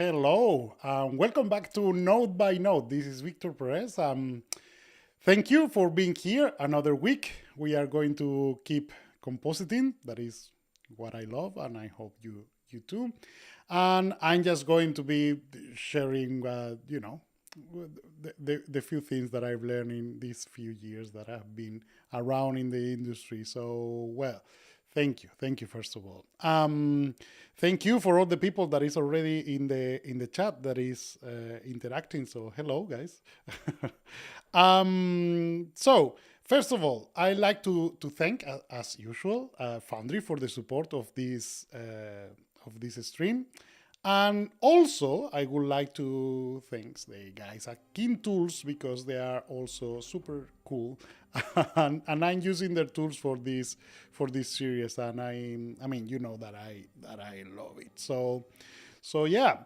Hello, welcome back to Note by Note. This is Victor Perez. Thank you for being here another week. We are going to keep compositing. That is what I love, and I hope you too. And I'm just going to be sharing, the few things that I've learned in these few years that have been around in the industry. So, well, thank you first of all. Thank you for all the people that is already in the chat that is interacting. So, hello guys. So first of all, I like to thank, as usual, Foundry for the support of this stream. And also, I would like to thank the guys at Keen Tools because they are also super cool, and I'm using their tools for this series, and I mean, you know that I love it. So yeah.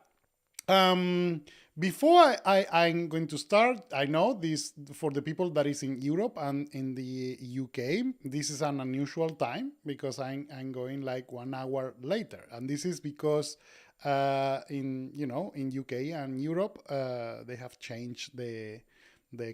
Um, Before I'm going to start, I know this for the people that is in Europe and in the UK, this is an unusual time because I'm going like 1 hour later, and this is because in UK and Europe they have changed the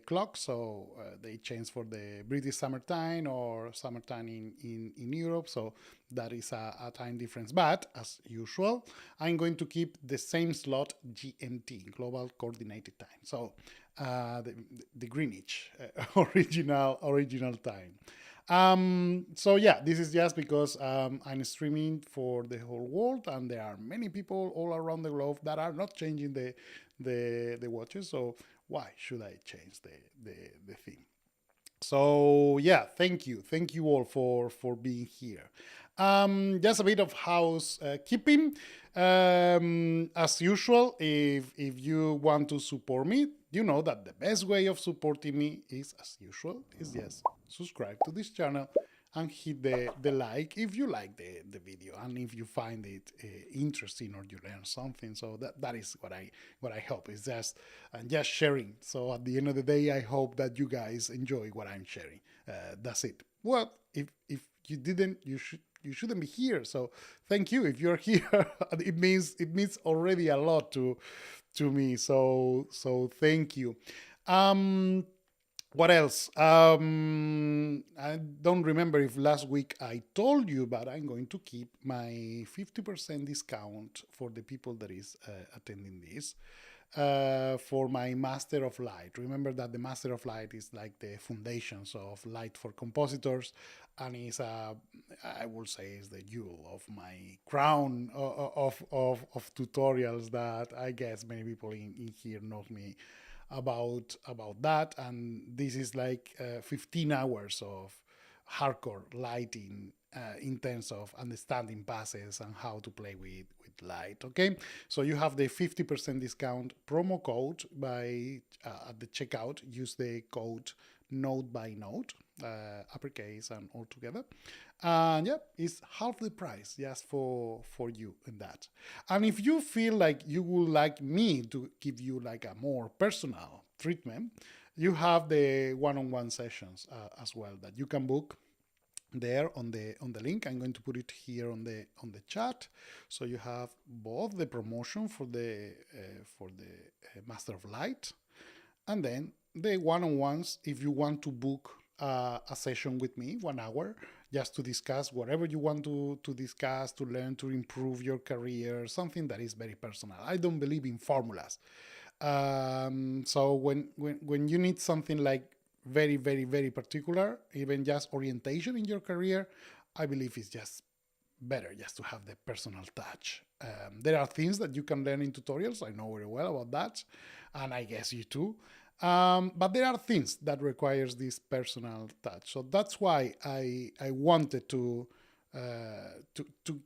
clock, so they changed for the British summertime or summertime in Europe, so that is a time difference. But as usual, I'm going to keep the same slot, GMT, Global Coordinated Time, so the Greenwich original time. So yeah, this is just because I'm streaming for the whole world, and there are many people all around the globe that are not changing the watches. So why should I change the theme? So yeah, thank you all for being here. Just a bit of housekeeping. As usual, if you want to support me, you know that the best way of supporting me is, as usual, is just subscribe to this channel and hit the like if you like the video and if you find it interesting or you learn something. So that is what I hope is just sharing. So at the end of the day, I hope that you guys enjoy what I'm sharing. That's it. Well, if you didn't, you shouldn't be here. So thank you if you're here. it means already a lot to me. So thank you. Um, what else? I don't remember if last week I told you, but I'm going to keep my 50% discount for the people that is attending this for my Master of Light. Remember that the Master of Light is like the foundations of light for compositors, and is I will say is the jewel of my crown of tutorials that I guess many people in here know me about that. And this is like 15 hours of hardcore lighting in terms of understanding passes and how to play with light. Okay, so you have the 50% discount promo code by at the checkout. Use the code note by note, uppercase and all together, and yeah, it's half the price just for you in that. And if you feel like you would like me to give you like a more personal treatment, you have the one-on-one sessions as well that you can book there on the link. I'm going to put it here on the chat, so you have both the promotion for the Master of Light, and then the one-on-ones if you want to book a session with me, 1 hour, just to discuss whatever you want to discuss, to learn, to improve your career, something that is very personal. I don't believe in formulas. So when you need something like very, very, very particular, even just orientation in your career, I believe it's just better just to have the personal touch. There are things that you can learn in tutorials. I know very well about that, and I guess you too. But there are things that requires this personal touch. So that's why I wanted to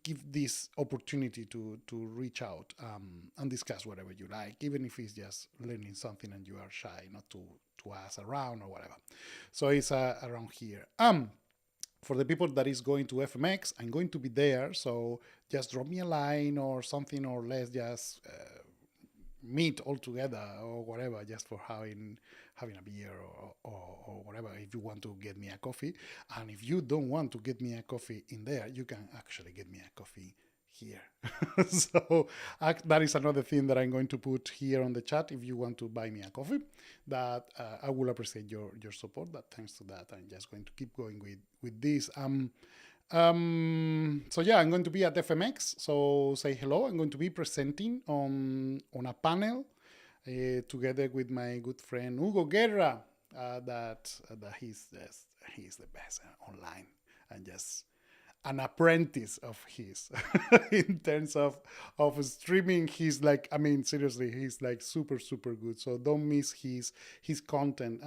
give this opportunity to reach out and discuss whatever you like, even if it's just learning something and you are shy not to ask around or whatever. So it's around here. For the people that is going to FMX, I'm going to be there. So just drop me a line or something, or let's just meet all together or whatever, just for having a beer or whatever, if you want to get me a coffee. And if you don't want to get me a coffee in there, you can actually get me a coffee here. So that is another thing that I'm going to put here on the chat. If you want to buy me a coffee, that I will appreciate your support. But thanks to that, I'm just going to keep going with this. So yeah, I'm going to be at FMX. So say hello. I'm going to be presenting on a panel together with my good friend Hugo Guerra. That he's the best online, and just an apprentice of his in terms of streaming. He's like, I mean, seriously, he's like super good. So don't miss his content.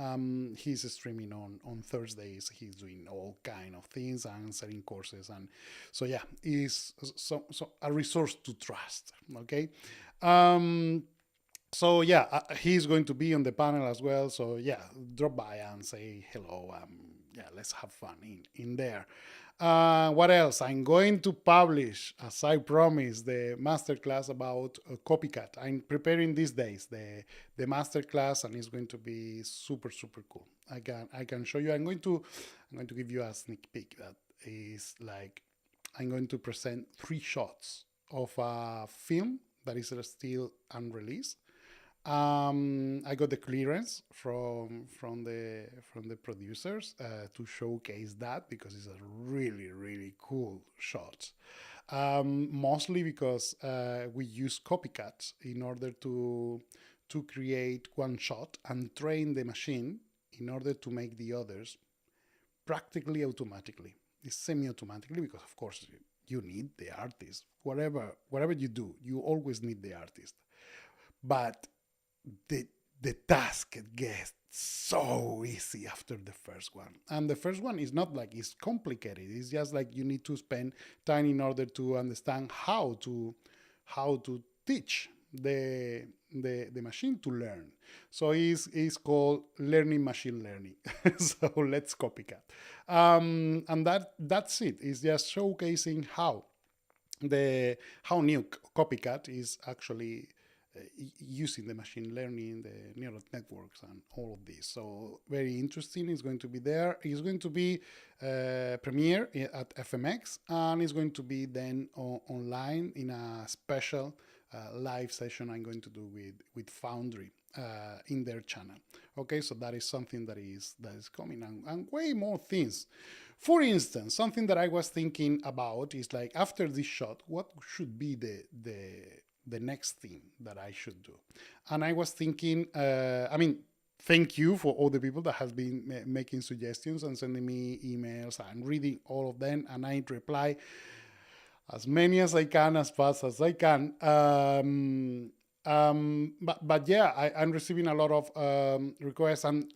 He's streaming on Thursdays. He's doing all kind of things and selling courses, and so yeah, he's so a resource to trust. Okay. So yeah, he's going to be on the panel as well. So yeah, drop by and say hello. Yeah, let's have fun in there. What else? I'm going to publish, as I promised, the masterclass about copycat. I'm preparing these days the masterclass, and it's going to be super cool. I can show you. I'm going to give you a sneak peek. That is like, I'm going to present 3 shots of a film that is still unreleased. I got the clearance from the producers to showcase that, because it's a really cool shot. Mostly because we use copycats in order to create one shot and train the machine in order to make the others practically automatically. It's semi-automatically, because of course you need the artist. Whatever you do, you always need the artist. But the task gets so easy after the first one. And the first one is not like it's complicated. It's just like you need to spend time in order to understand how to teach the machine to learn. So it's called learning machine learning. So let's copycat. And that's it. It's just showcasing how Nuke copycat is actually using the machine learning, the neural networks, and all of this. So very interesting. It's going to be there. It's going to be premiere at FMX, and it's going to be then online in a special live session I'm going to do with Foundry in their channel. Okay, so that is something that is coming, and way more things. For instance, something that I was thinking about is like, after this shot, what should be the next thing that I should do? And I was thinking, thank you for all the people that have been making suggestions and sending me emails. I'm reading all of them, and I reply as many as I can, as fast as I can. But yeah, I'm receiving a lot of requests, and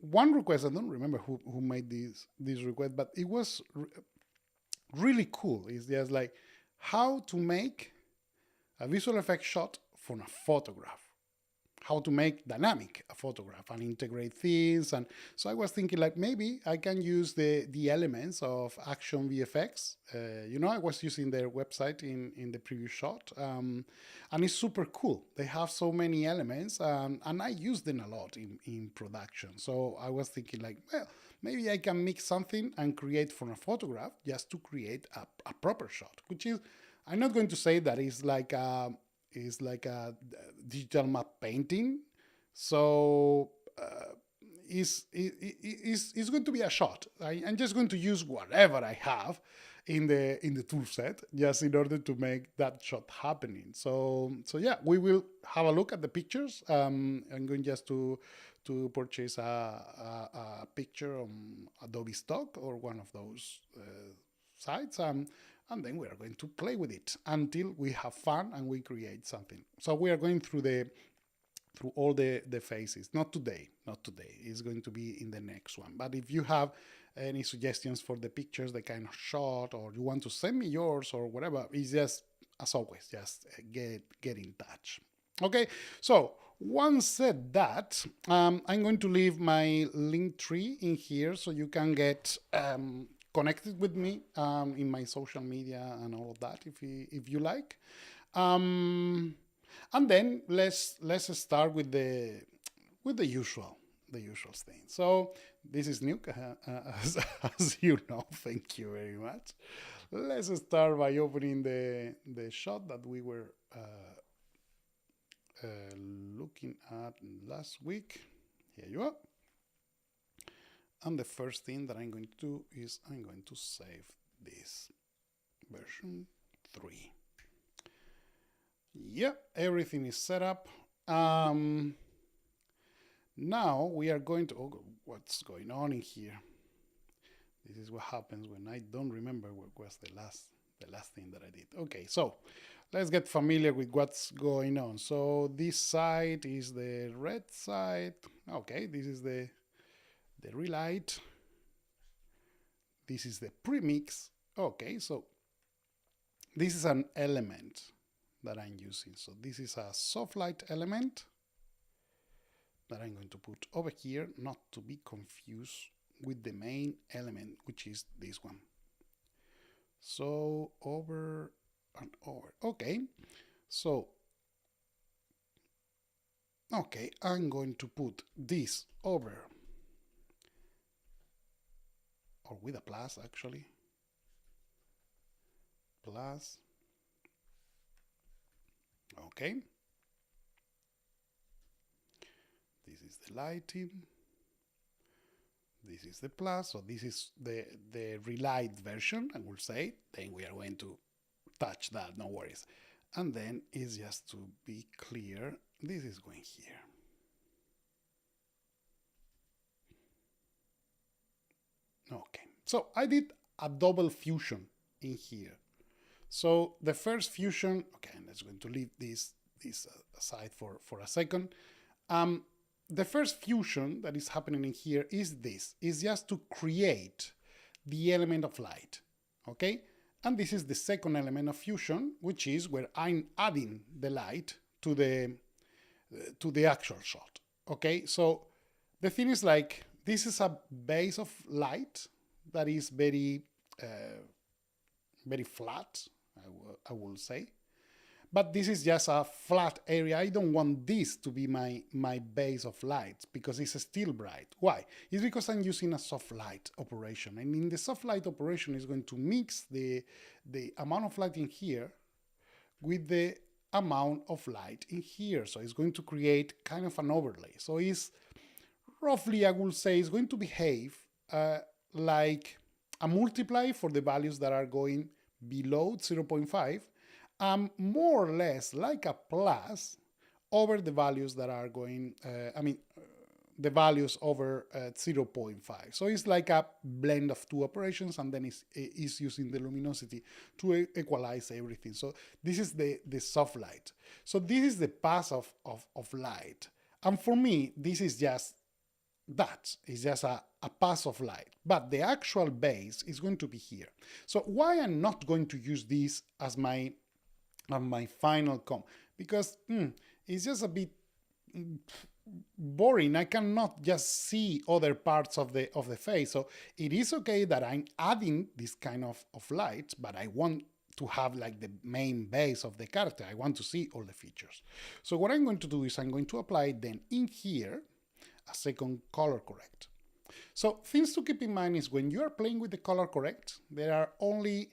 one request, I don't remember who made this request, but it was really cool. It's just like, how to make a visual effect shot for a photograph, how to make dynamic a photograph and integrate things. And so I was thinking, like, maybe I can use the elements of Action VFX. I was using their website in the previous shot, and it's super cool. They have so many elements, and I use them a lot in production. So I was thinking, like, well, maybe I can mix something and create from a photograph just to create a proper shot, which is, I'm not going to say that it's like a digital map painting. So it's going to be a shot. I'm just going to use whatever I have in the tool set, just in order to make that shot happening. So yeah, we will have a look at the pictures. I'm going just to purchase a picture on Adobe Stock or one of those sites. And then we are going to play with it until we have fun and we create something. So we are going through all the phases. Not today. It's going to be in the next one. But if you have any suggestions for the pictures, the kind of shot, or you want to send me yours or whatever, it's just, as always, just get in touch. Okay, so once said that, I'm going to leave my link tree in here so you can get connected with me in my social media and all of that, if you like. And then let's start with the usual, the usual thing. So this is Nuke, as you know. Thank you very much. Let's start by opening the shot that we were looking at last week. Here you are. And the first thing that I'm going to do is I'm going to save this version 3. Yeah, everything is set up. Now we are going to, oh, what's going on in here? This is what happens when I don't remember what was the last thing that I did. Okay, so let's get familiar with what's going on. So this side is the red side. Okay, this is the relight. This is the premix. Okay, so this is an element that I'm using. So this is a soft light element that I'm going to put over here, not to be confused with the main element, which is this one. So over and over. Okay, so okay, I'm going to put this over, or with a plus actually, plus. Okay, this is the lighting, this is the plus, so this is the relight version, I will say. Then we are going to touch that, no worries. And then it's just to be clear, this is going here. Okay, so I did a double fusion in here. So the first fusion, okay, I'm just going to leave this aside for a second. The first fusion that is happening in here is this, is just to create the element of light, okay? And this is the second element of fusion, which is where I'm adding the light to the actual shot, okay? So the thing is, like, this is a base of light that is very flat, I will say. But this is just a flat area. I don't want this to be my base of light because it's still bright. Why? It's because I'm using a soft light operation. And in the soft light operation, it's going to mix the amount of light in here with the amount of light in here. So it's going to create kind of an overlay. So it's roughly, I will say, it's going to behave like a multiply for the values that are going below 0.5, more or less like a plus over the values that are going, the values over 0.5. So it's like a blend of two operations, and then it's using the luminosity to equalize everything. So this is the soft light. So this is the path of light. And for me, this is just that. It's just a path of light. But the actual base is going to be here. So why I'm not going to use this as my final comp? Because it's just a bit boring. I cannot just see other parts of the face. So it is okay that I'm adding this kind of light, but I want to have like the main base of the character. I want to see all the features. So what I'm going to do is I'm going to apply then in here a second color correct. So things to keep in mind is when you are playing with the color correct, there are only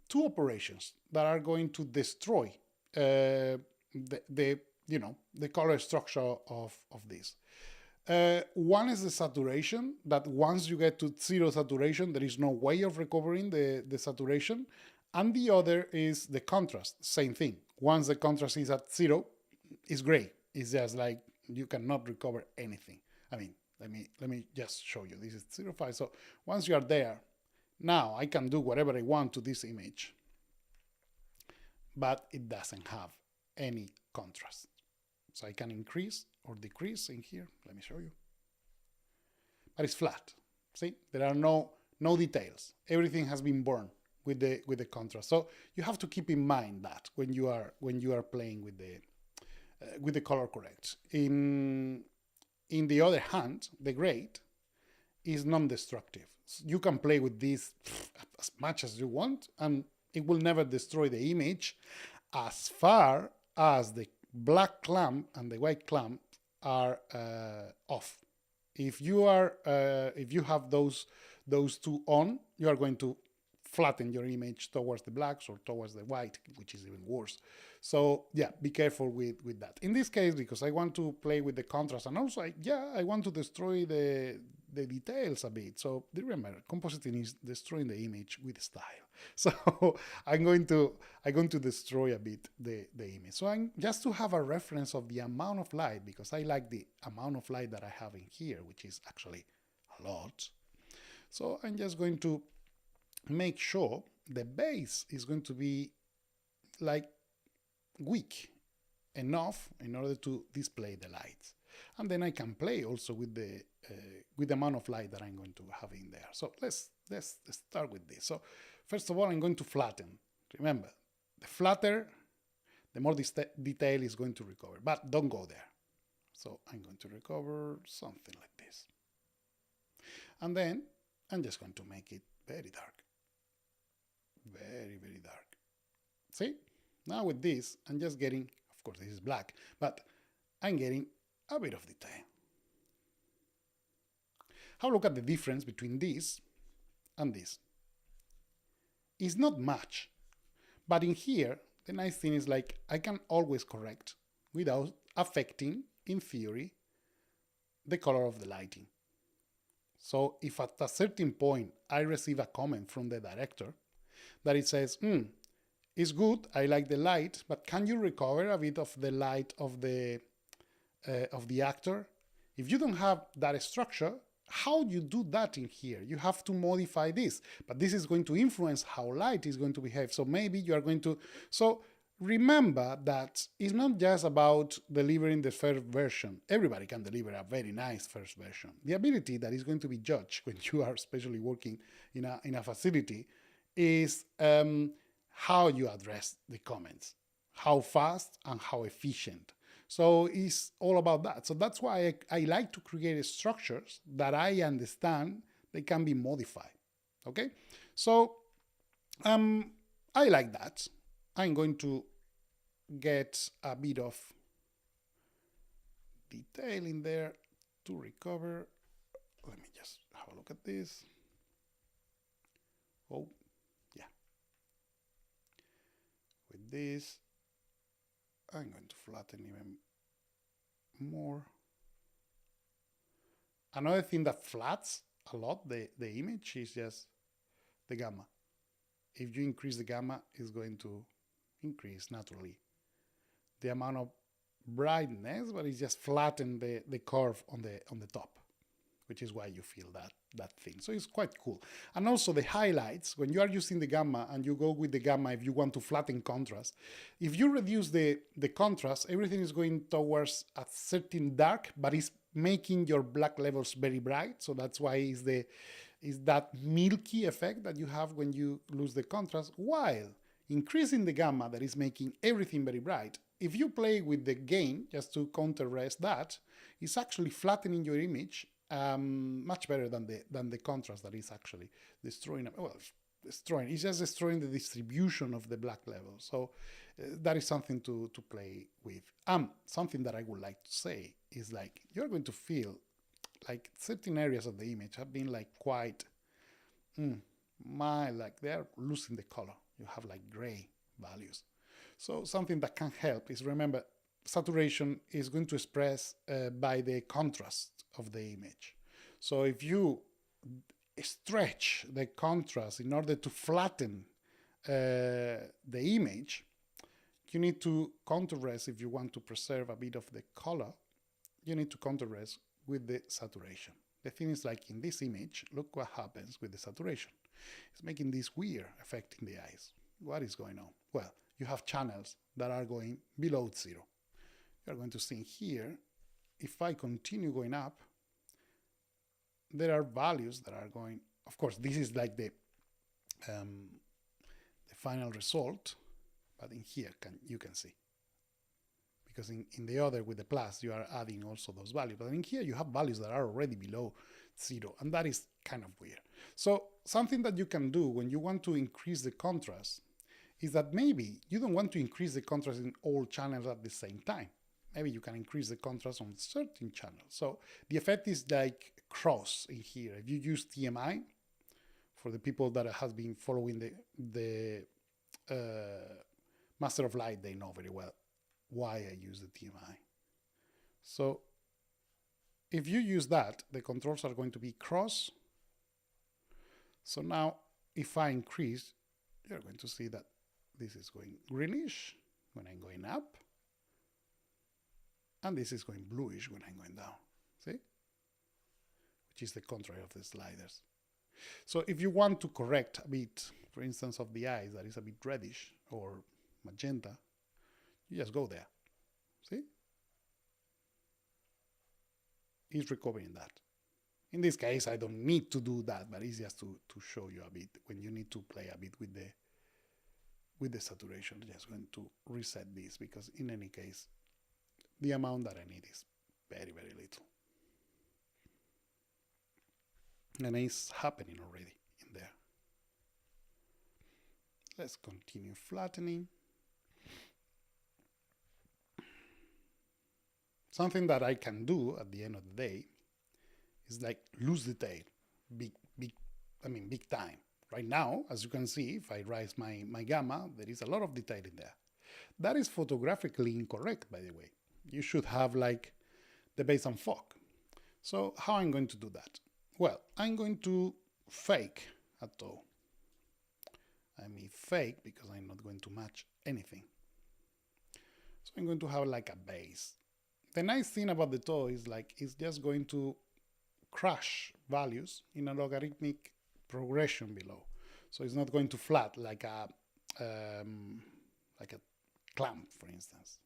two operations that are going to destroy the color structure of this. One is the saturation, that once you get to zero saturation, there is no way of recovering the saturation. And the other is the contrast, same thing. Once the contrast is at zero, it's gray. It's just like you cannot recover anything. I mean, let me just show you. This is 0.5. So once you are there, now I can do whatever I want to this image, but it doesn't have any contrast. So I can increase or decrease in here. Let me show you. But it's flat. See, there are no details. Everything has been born with the contrast. So you have to keep in mind that when you are playing with the color correct. In the other hand, the grade is non-destructive. You can play with this as much as you want, and it will never destroy the image as far as the black clamp and the white clamp are off. If you have those two on, you are going to flatten your image towards the blacks or towards the white, which is even worse. So yeah, be careful with that. In this case, because I want to play with the contrast, and also I want to destroy the details a bit. So remember, compositing is destroying the image with style. So I'm going to destroy a bit the image. So I'm just to have a reference of the amount of light, because I like the amount of light that I have in here, which is actually a lot. So I'm just going to make sure the base is going to be like weak enough in order to display the lights. And then I can play also with the amount of light that I'm going to have in there. So let's start with this. So first of all, I'm going to flatten. Remember, the flatter, the more detail is going to recover, but don't go there. So I'm going to recover something like this. And then I'm just going to make it very dark. Very, very dark. See? Now with this, I'm just getting, of course this is black, but I'm getting a bit of detail. Have a look at the difference between this and this. It's not much, but in here, the nice thing is like I can always correct without affecting, in theory, the color of the lighting. So if at a certain point I receive a comment from the director that it says, it's good, I like the light, but can you recover a bit of the light of the actor? If you don't have that structure, how do you do that in here? You have to modify this, but this is going to influence how light is going to behave. So maybe you are going to, so remember that it's not just about delivering the first version. Everybody can deliver a very nice first version. The ability that is going to be judged when you are especially working in a facility is how you address the comments, how fast and how efficient. So it's all about that. So that's why I like to create structures that I understand they can be modified. Okay, so I like that. I'm going to get a bit of detail in there to recover. Let me just have a look at this. Oh, yeah. With this, I'm going to flatten even more. Another thing that flats a lot the image is just the gamma. If you increase the gamma, it's going to increase naturally the amount of brightness, but it's just flatten the curve on the top, which is why you feel that thing. So it's quite cool. And also the highlights, when you are using the gamma and you go with the gamma, if you want to flatten contrast, if you reduce the contrast, everything is going towards a certain dark, but it's making your black levels very bright. So that's why is that milky effect that you have when you lose the contrast, while increasing the gamma that is making everything very bright. If you play with the gain, just to counter-rest that, it's actually flattening your image much better than the contrast that is actually destroying. Well, destroying. It's just destroying the distribution of the black level. So that is something to play with. Something that I would like to say is like you're going to feel like certain areas of the image have been like quite mild, like they're losing the color. You have like gray values. So something that can help is, remember, saturation is going to express by the contrast of the image. So if you stretch the contrast in order to flatten the image, you need to counter-rest. If you want to preserve a bit of the color, you need to counter-rest with the saturation. The thing is, like in this image, look what happens with the saturation. It's making this weird effect in the eyes. What is going on? Well, you have channels that are going below zero. You're going to see here, if I continue going up, there are values that are going, of course, this is like the final result, but in here you can see. Because in the other, with the plus, you are adding also those values. But in here, you have values that are already below zero, and that is kind of weird. So something that you can do when you want to increase the contrast is that maybe you don't want to increase the contrast in all channels at the same time. maybe you can increase the contrast on certain channels. So the effect is like cross in here. If you use TMI, for the people that have been following the Master of Light, they know very well why I use the TMI. So if you use that, the controls are going to be cross. So now if I increase, you're going to see that this is going greenish when I'm going up, and this is going bluish when I'm going down. See? Which is the contrary of the sliders. So if you want to correct a bit, for instance, of the eyes that is a bit reddish or magenta, you just go there. See? It's recovering that. In this case, I don't need to do that, but it's just to show you a bit when you need to play a bit with the saturation. I'm just going to reset this because in any case, the amount that I need is very, very little. And it's happening already in there. Let's continue flattening. Something that I can do at the end of the day is like lose detail, big time. Right now, as you can see, if I raise my gamma, there is a lot of detail in there. That is photographically incorrect, by the way. You should have like the base and fog. So how I'm going to do that? Well, I'm going to fake a toe. I mean fake because I'm not going to match anything. So I'm going to have like a base. The nice thing about the toe is like it's just going to crush values in a logarithmic progression below. So it's not going to flat like a clamp, for instance.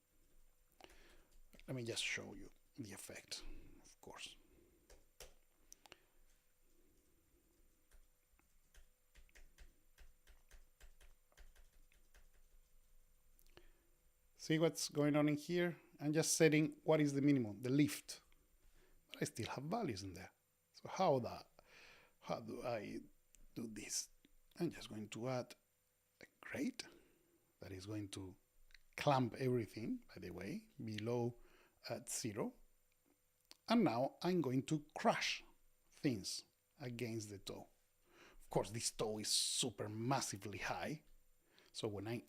Let me just show you the effect, of course. See what's going on in here? I'm just setting what is the minimum, the lift. But I still have values in there. So how do I do this? I'm just going to add a grade that is going to clamp everything, by the way, below at 0. And now I'm going to crush things against the toe. Of course, this toe is super massively high. So when I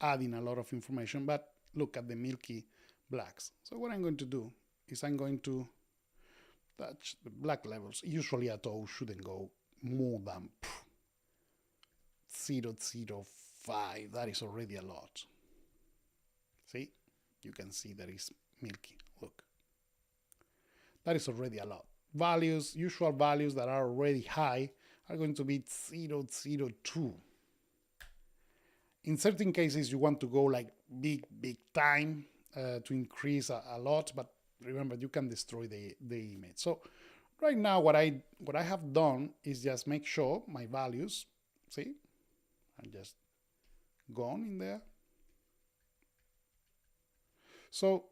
add in a lot of information, but look at the milky blacks. So what I'm going to do is I'm going to touch the black levels. Usually a toe shouldn't go more than 0.05. That is already a lot. See? You can see that is milky. Look. That is already a lot. Values, usual values that are already high are going to be 0.02. In certain cases, you want to go like big time to increase a lot, but remember, you can destroy the image. So right now, what I have done is just make sure my values, see, I'm just gone in there. So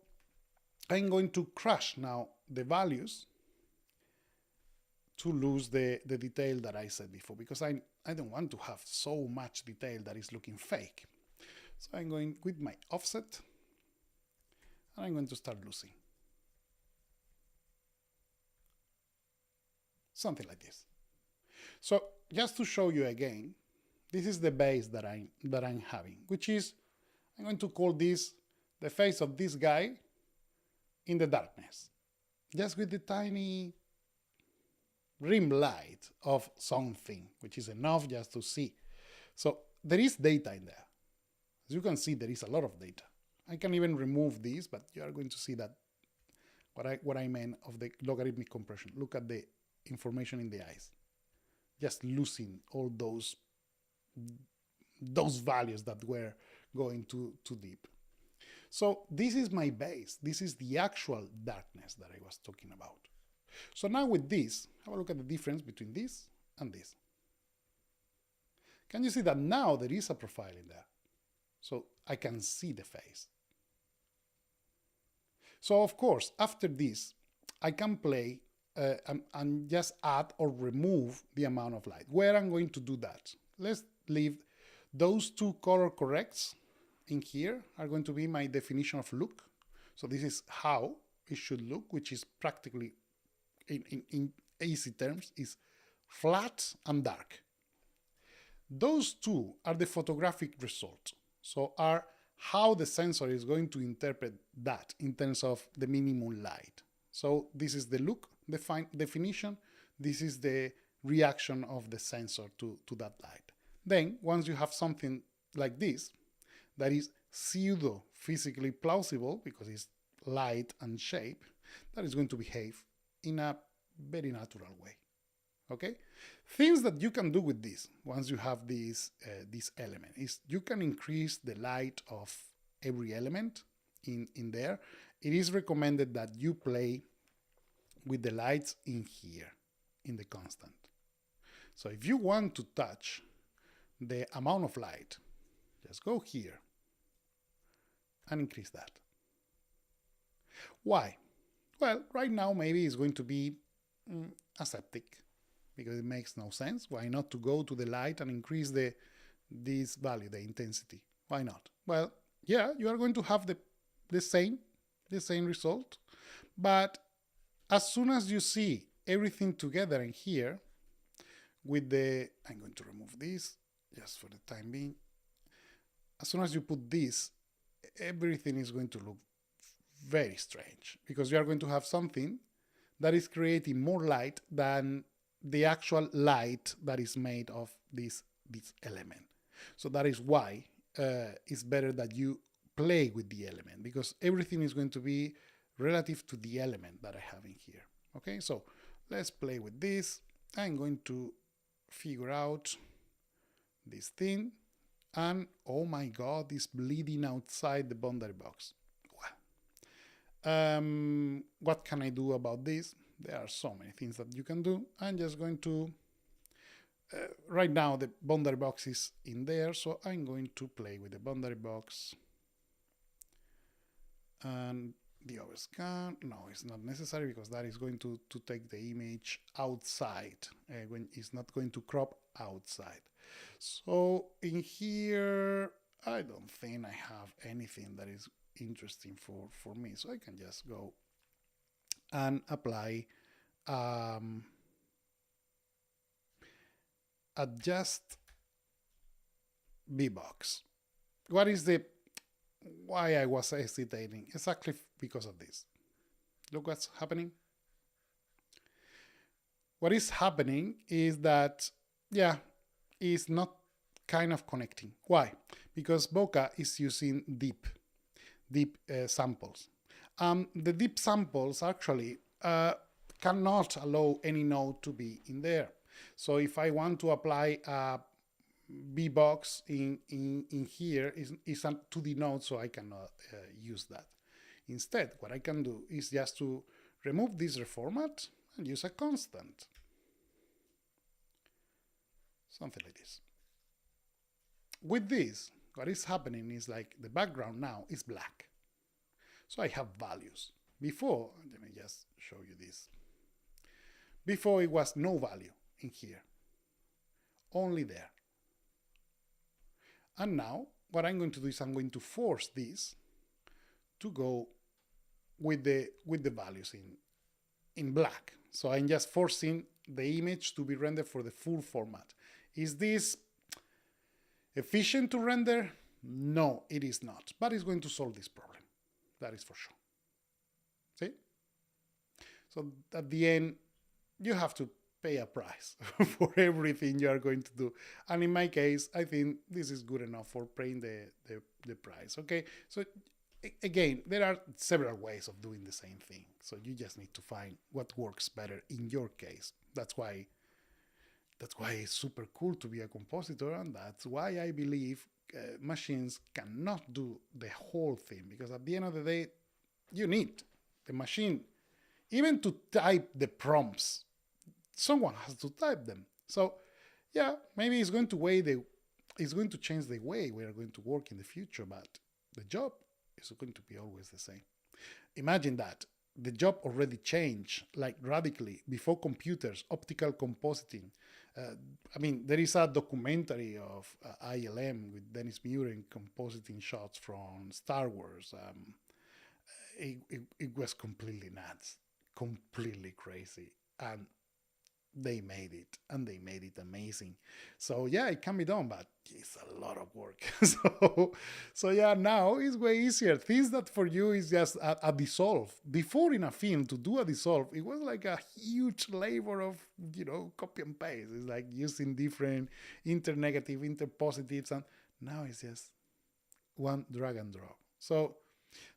I'm going to crush now the values to lose the detail that I said before, because I don't want to have so much detail that is looking fake. So I'm going with my offset, and I'm going to start losing. Something like this. So just to show you again, this is the base that I'm having, which is, I'm going to call this the face of this guy in the darkness, just with the tiny rim light of something, which is enough just to see. So there is data in there. As you can see, there is a lot of data. I can even remove this, but you are going to see that what I meant of the logarithmic compression. Look at the information in the eyes. Just losing all those values that were going too deep. So this is my base. This is the actual darkness that I was talking about. So now with this, have a look at the difference between this and this. Can you see that now there is a profile in there? So I can see the face. So of course, after this, I can play and just add or remove the amount of light. Where I'm going to do that? Let's leave those two color corrects in here are going to be my definition of look. So this is how it should look, which is practically, in easy terms, is flat and dark. Those two are the photographic result. So are how the sensor is going to interpret that in terms of the minimum light. So this is the look definition. This is the reaction of the sensor to that light. Then once you have something like this, that is pseudo physically plausible because it's light and shape, that is going to behave in a very natural way. Okay, things that you can do with this once you have this element is you can increase the light of every element in there. It is recommended that you play with the lights in here in the constant. So if you want to touch the amount of light, just go here and increase that. Why? Well, right now maybe it's going to be aseptic, because it makes no sense. Why not to go to the light and increase this value, the intensity? Why not? Well, yeah, you are going to have the same result, but as soon as you see everything together in here with I'm going to remove this just for the time being. As soon as you put this, everything is going to look very strange, because you are going to have something that is creating more light than the actual light that is made of this element. So that is why it's better that you play with the element, because everything is going to be relative to the element that I have in here. Okay, so let's play with this. I'm going to figure out this thing, and oh my god, it's bleeding outside the boundary box. Well, what can I do about this? There are so many things that you can do. I'm just going to, right now the boundary box is in there, so I'm going to play with the boundary box. And the overscan, no, it's not necessary, because that is going to take the image outside, when it's not going to crop outside. So in here, I don't think I have anything that is interesting for me, so I can just go and apply adjust V-box. Why I was hesitating? Exactly because of this. Look what's happening. What is happening is that, yeah, it's not kind of connecting. Why? Because Bokeh is using deep samples. The deep samples actually cannot allow any node to be in there. So if I want to apply a V-box in here, is a 2D node, so I cannot use that. Instead, what I can do is just to remove this reformat and use a constant. Something like this. With this, what is happening is like the background now is black. So I have values. Before, let me just show you this. Before it was no value in here, only there. And now what I'm going to do is I'm going to force this to go with the values in black. So I'm just forcing the image to be rendered for the full format. Is this efficient to render? No, it is not, but it's going to solve this problem. That is for sure. See? So at the end, you have to pay a price for everything you are going to do. And in my case, I think this is good enough for paying the price. Okay, so again, there are several ways of doing the same thing. So you just need to find what works better in your case. That's why it's super cool to be a compositor, and that's why I believe machines cannot do the whole thing, because at the end of the day, you need the machine even to type the prompts. Someone has to type them. So yeah, maybe it's going to change the way we are going to work in the future, but the job is going to be always the same. Imagine that the job already changed like radically before computers, optical compositing. I mean, there is a documentary of ILM with Dennis Muren compositing shots from Star Wars. it was completely nuts, completely crazy. And they made it, and they made it amazing. So yeah, it can be done, but it's a lot of work. So yeah, now it's way easier. Things that for you is just a dissolve. Before in a film to do a dissolve, it was like a huge labor of copy and paste. It's like using different internegative, interpositives, and now it's just one drag and drop. So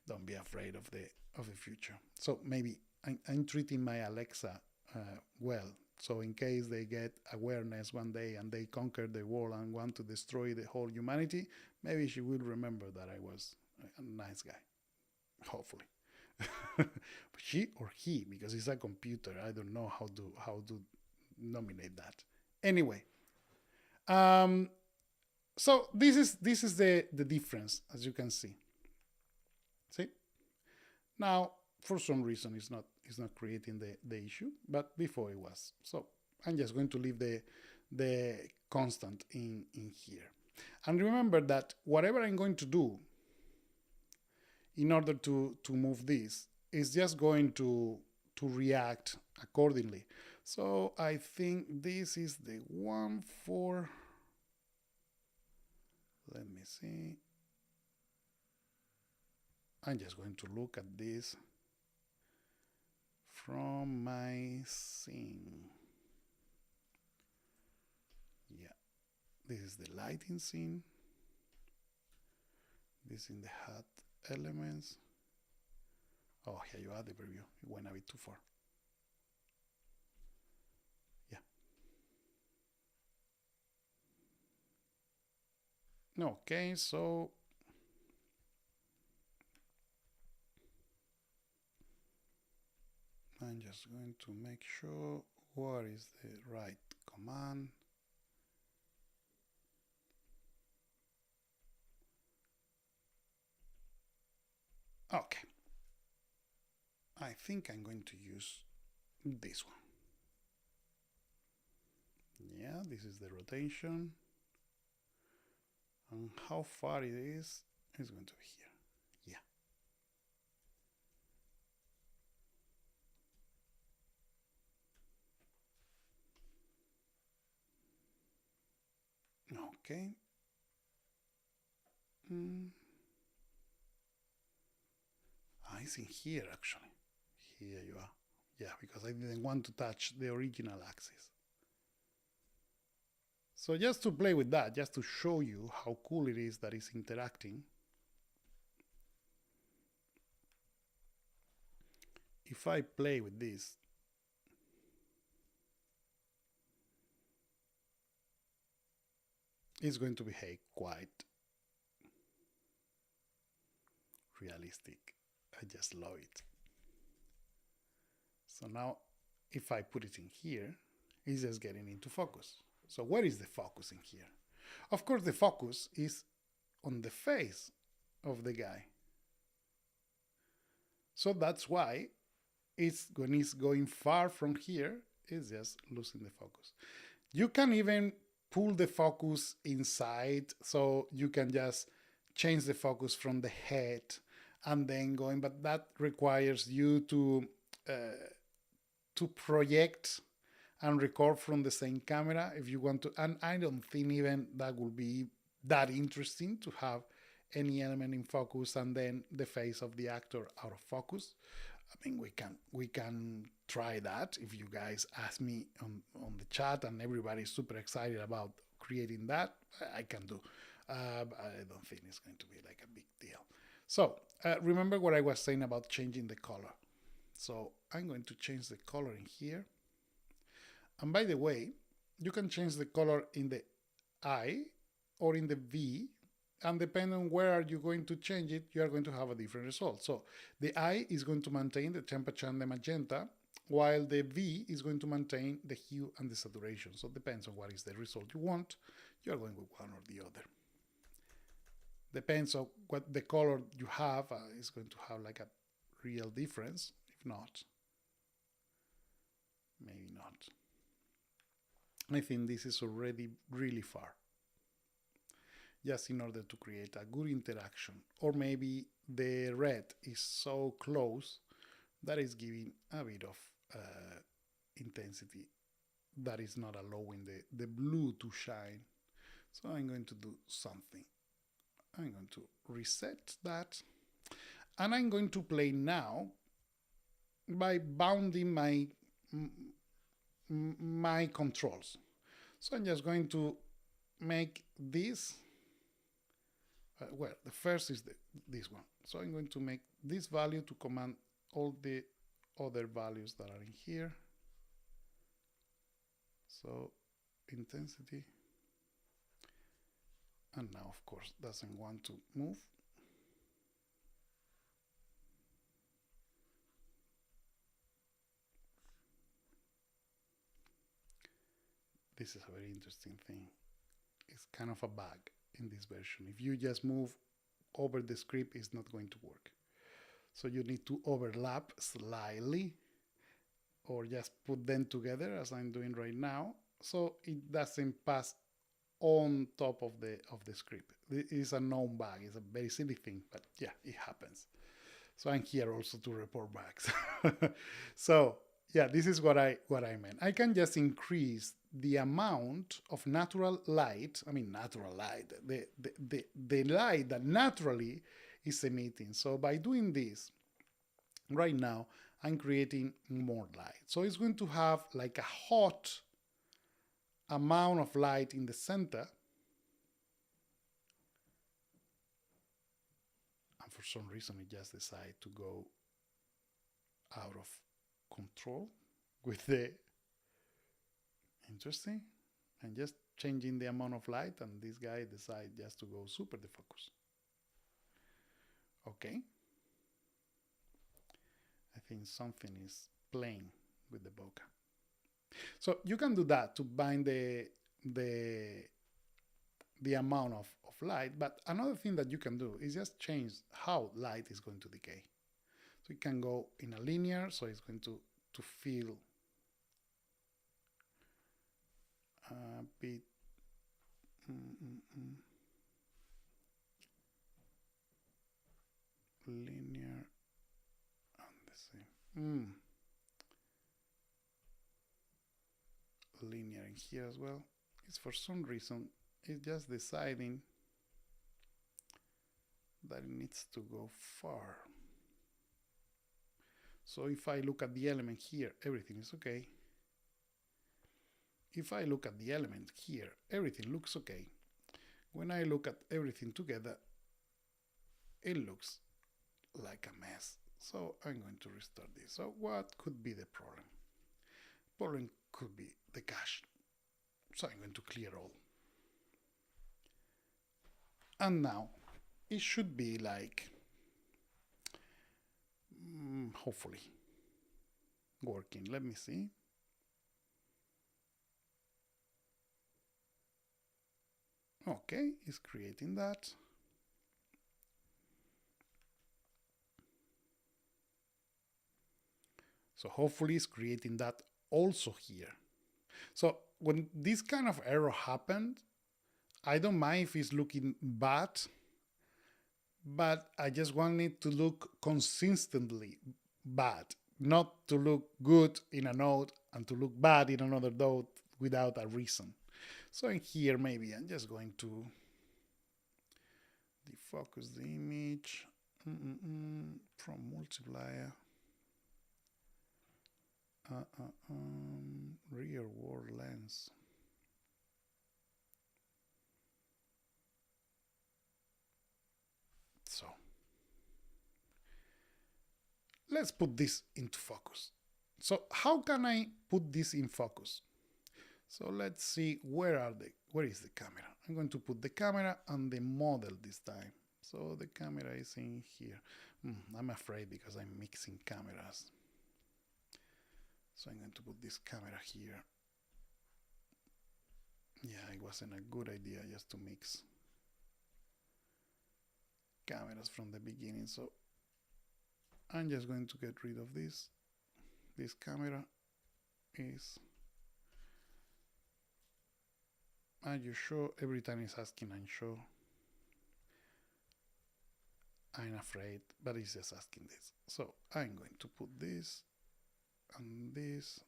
don't be afraid of the future. So maybe I'm treating my Alexa well. So in case they get awareness one day and they conquer the world and want to destroy the whole humanity, maybe she will remember that I was a nice guy. Hopefully. But she or he, because it's a computer, I don't know how to nominate that. Anyway, so this is the difference, as you can see. See? Now, for some reason, it's not creating the issue, but before it was. So I'm just going to leave the constant in here. And remember that whatever I'm going to do in order to move this is just going to react accordingly. So I think this is the one for, let me see. I'm just going to look at this from my scene. Yeah, this is the lighting scene. This in the hat elements. Oh, here you are, the preview. It went a bit too far. Yeah. Okay, so I'm just going to make sure what is the right command. Okay. I think I'm going to use this one. Yeah, this is the rotation. And how far it is going to be here. Yeah. Okay. It's in here actually. Here you are. Yeah, because I didn't want to touch the original axis. So just to play with that, just to show you how cool it is that it's interacting. If I play with this, it's going to behave quite realistic. I just love it. So now if I put it in here, it's just getting into focus. So where is the focus in here? Of course, the focus is on the face of the guy. So that's why when it's going far from here, it's just losing the focus. You can even pull the focus inside, so you can just change the focus from the head and then going, but that requires you to project and record from the same camera if you want to. And I don't think even that will be that interesting to have any element in focus and then the face of the actor out of focus. I mean, we can try that if you guys ask me on the chat, and everybody's super excited about creating that. I can do. But I don't think it's going to be like a big deal. So remember what I was saying about changing the color. So I'm going to change the color in here. And by the way, you can change the color in the I or in the V, and depending on where are you going to change it, you are going to have a different result. So the I is going to maintain the temperature and the magenta, while the V is going to maintain the hue and the saturation. So it depends on what is the result you want. You are going with one or the other. Depends on what the color you have is going to have like a real difference. If not, maybe not. I think this is already really far. just in order to create a good interaction. Or maybe the red is so close that is giving a bit of intensity that is not allowing the blue to shine. So I'm going to do something. I'm going to reset that. And I'm going to play now by bounding my controls. So I'm just going to make this. Well, the first is this one. So I'm going to make this value to command all the other values that are in here. So intensity. And now, of course, doesn't want to move. This is a very interesting thing. It's kind of a bug in this version. If you just move over the script, it's not going to work. So you need to overlap slightly or just put them together as I'm doing right now, so it doesn't pass on top of the script. It is a known bug. It's a very silly thing, but yeah, it happens. So I'm here also to report bugs. So yeah, this is what I meant. I can just increase the amount of natural light. I mean, natural light, the light that naturally is emitting. So by doing this, right now, I'm creating more light. So it's going to have like a hot amount of light in the center. And for some reason, it just decided to go out of control with the interesting, and just changing the amount of light, and this guy decided just to go super defocus. Okay, I think something is playing with the bokeh. So you can do that to bind the amount of light, but another thing that you can do is just change how light is going to decay. So it can go in a linear, so it's going to feel a bit linear and the same. Linear in here as well. It's for some reason it's just deciding that it needs to go far. So if I look at the element here, everything is okay. If I look at the element here, everything looks okay. When I look at everything together, it looks like a mess. So I'm going to restart this. So what could be the problem? Problem could be the cache. So I'm going to clear all. And now it should be like, hopefully, working. Let me see. Okay, it's creating that. So hopefully it's creating that also here. So when this kind of error happened, I don't mind if it's looking bad, but I just want it to look consistently bad, not to look good in a node and to look bad in another node without a reason. So in here, maybe I'm just going to defocus the image from multiplier. Rear world lens. So let's put this into focus. So how can I put this in focus? So let's see where is the camera. I'm going to put the camera and the model this time. So the camera is in here. I'm afraid because I'm mixing cameras. So I'm going to put this camera here. Yeah, it wasn't a good idea just to mix cameras from the beginning. So I'm just going to get rid of this. This camera is, are you sure? Every time it's asking I'm sure. I'm afraid, but it's just asking this. So I'm going to put this and this.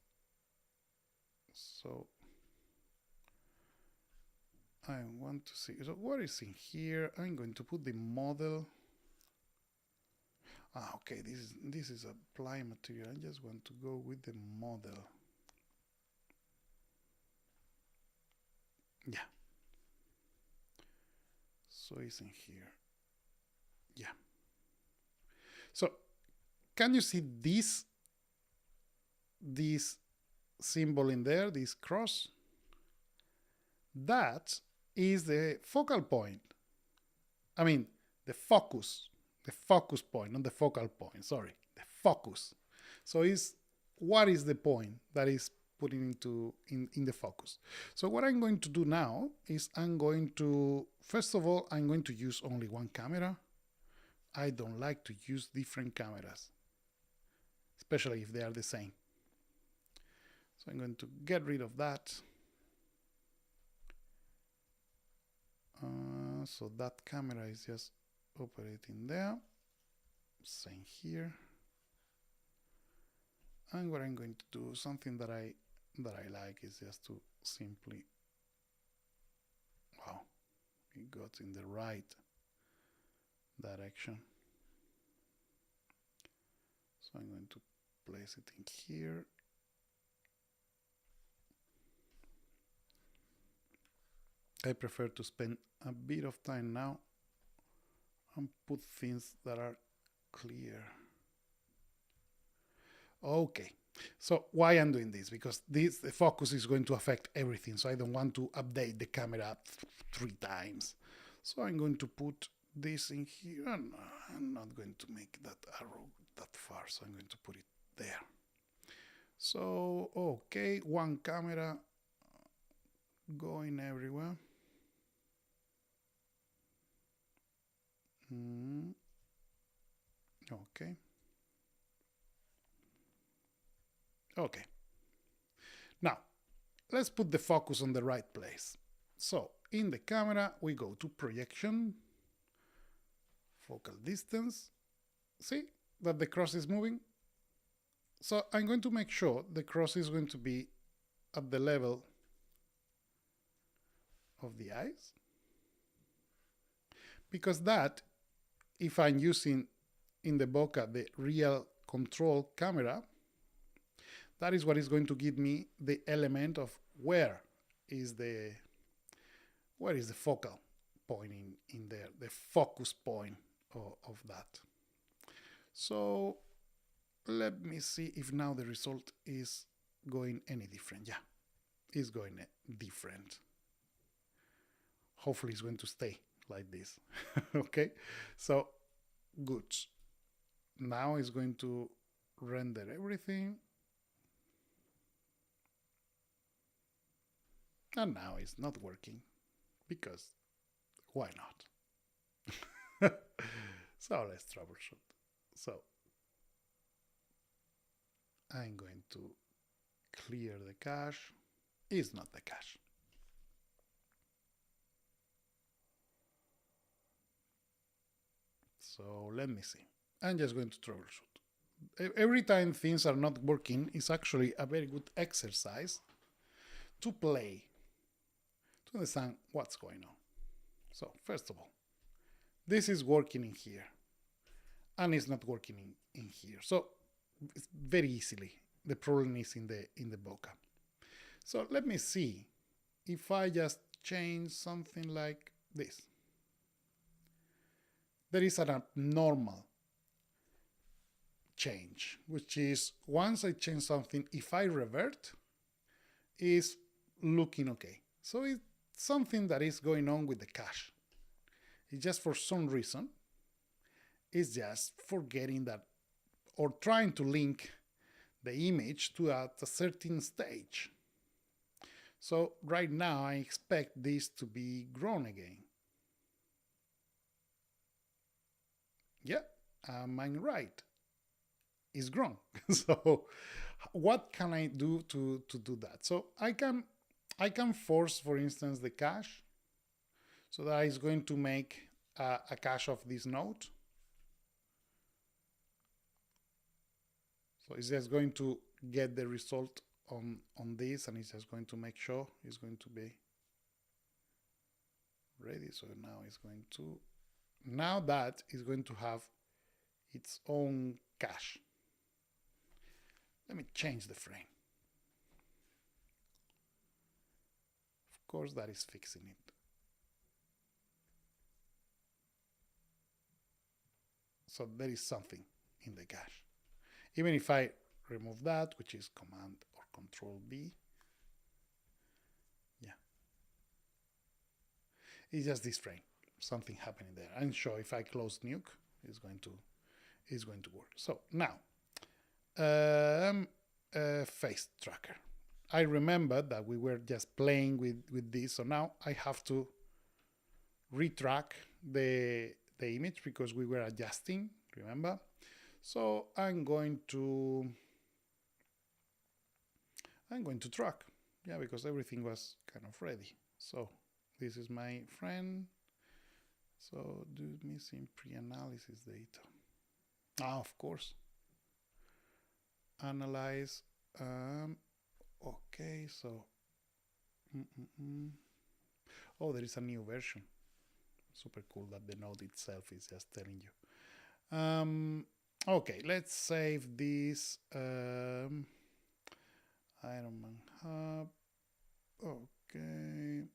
So I want to see, so what is in here? I'm going to put the model. Okay, this is apply material. I just want to go with the model. Yeah. So it's in here. Yeah. So can you see this symbol in there, this cross? That is the focal point. I mean, the focus point, not the focal point, sorry, the focus. So what is the point that is putting into in the focus. So what I'm going to do now is first of all, I'm going to use only one camera. I don't like to use different cameras, especially if they are the same. So I'm going to get rid of that. So that camera is just operating there. Same here. And what I'm going to do, something that I like, is just to simply, wow, it got in the right direction. So I'm going to place it in here. I prefer to spend a bit of time now and put things that are clear. Okay, so why I'm doing this? Because the focus is going to affect everything, so I don't want to update the camera 3 times. So I'm going to put this in here, and I'm not going to make that arrow that far, so I'm going to put it there. So, okay, one camera going everywhere. Okay. Okay. Now, let's put the focus on the right place. So, in the camera, we go to projection, focal distance. See that the cross is moving? So, I'm going to make sure the cross is going to be at the level of the eyes. Because that, if I'm using in the bokeh the real control camera, that is what is going to give me the element of where is the focal point in there, the focus point of that. So let me see if now the result is going any different. Yeah, it's going different. Hopefully it's going to stay like this. Okay, so good. Now it's going to render everything. And now it's not working, because why not? So let's troubleshoot. So I'm going to clear the cache. It's not the cache. So let me see. I'm just going to troubleshoot. Every time things are not working, it's actually a very good exercise to play, to understand what's going on. So first of all, this is working in here, and it's not working in here. So it's very easily, the problem is in the bokeh. So let me see if I just change something like this. There is an abnormal change, which is once I change something, if I revert, is looking okay. So it's something that is going on with the cache. It's just for some reason, it's just forgetting that, or trying to link the image to a certain stage. So right now I expect this to be grown again. Yeah, I'm right. It's grown. So what can I do to do that? So I can force, for instance, the cache, so that is going to make a cache of this node. So it's just going to get the result on this, and it's just going to make sure it's going to be ready. So now it's going to, now that is going to have its own cache. Let me change the frame. Of course, that is fixing it. So there is something in the cache. Even if I remove that, which is Command or Control B, yeah, it's just this frame. Something happening there. I'm sure if I close Nuke, it's going to work. So now, face tracker. I remember that we were just playing with this, so now I have to retrack the image because we were adjusting, remember? So I'm going to track, yeah, because everything was kind of ready. So this is my friend. So do missing pre-analysis data. Ah, of course. Analyze. Okay, so. Oh, there is a new version. Super cool that the node itself is just telling you. Okay, let's save this. Iron Man Hub. Okay.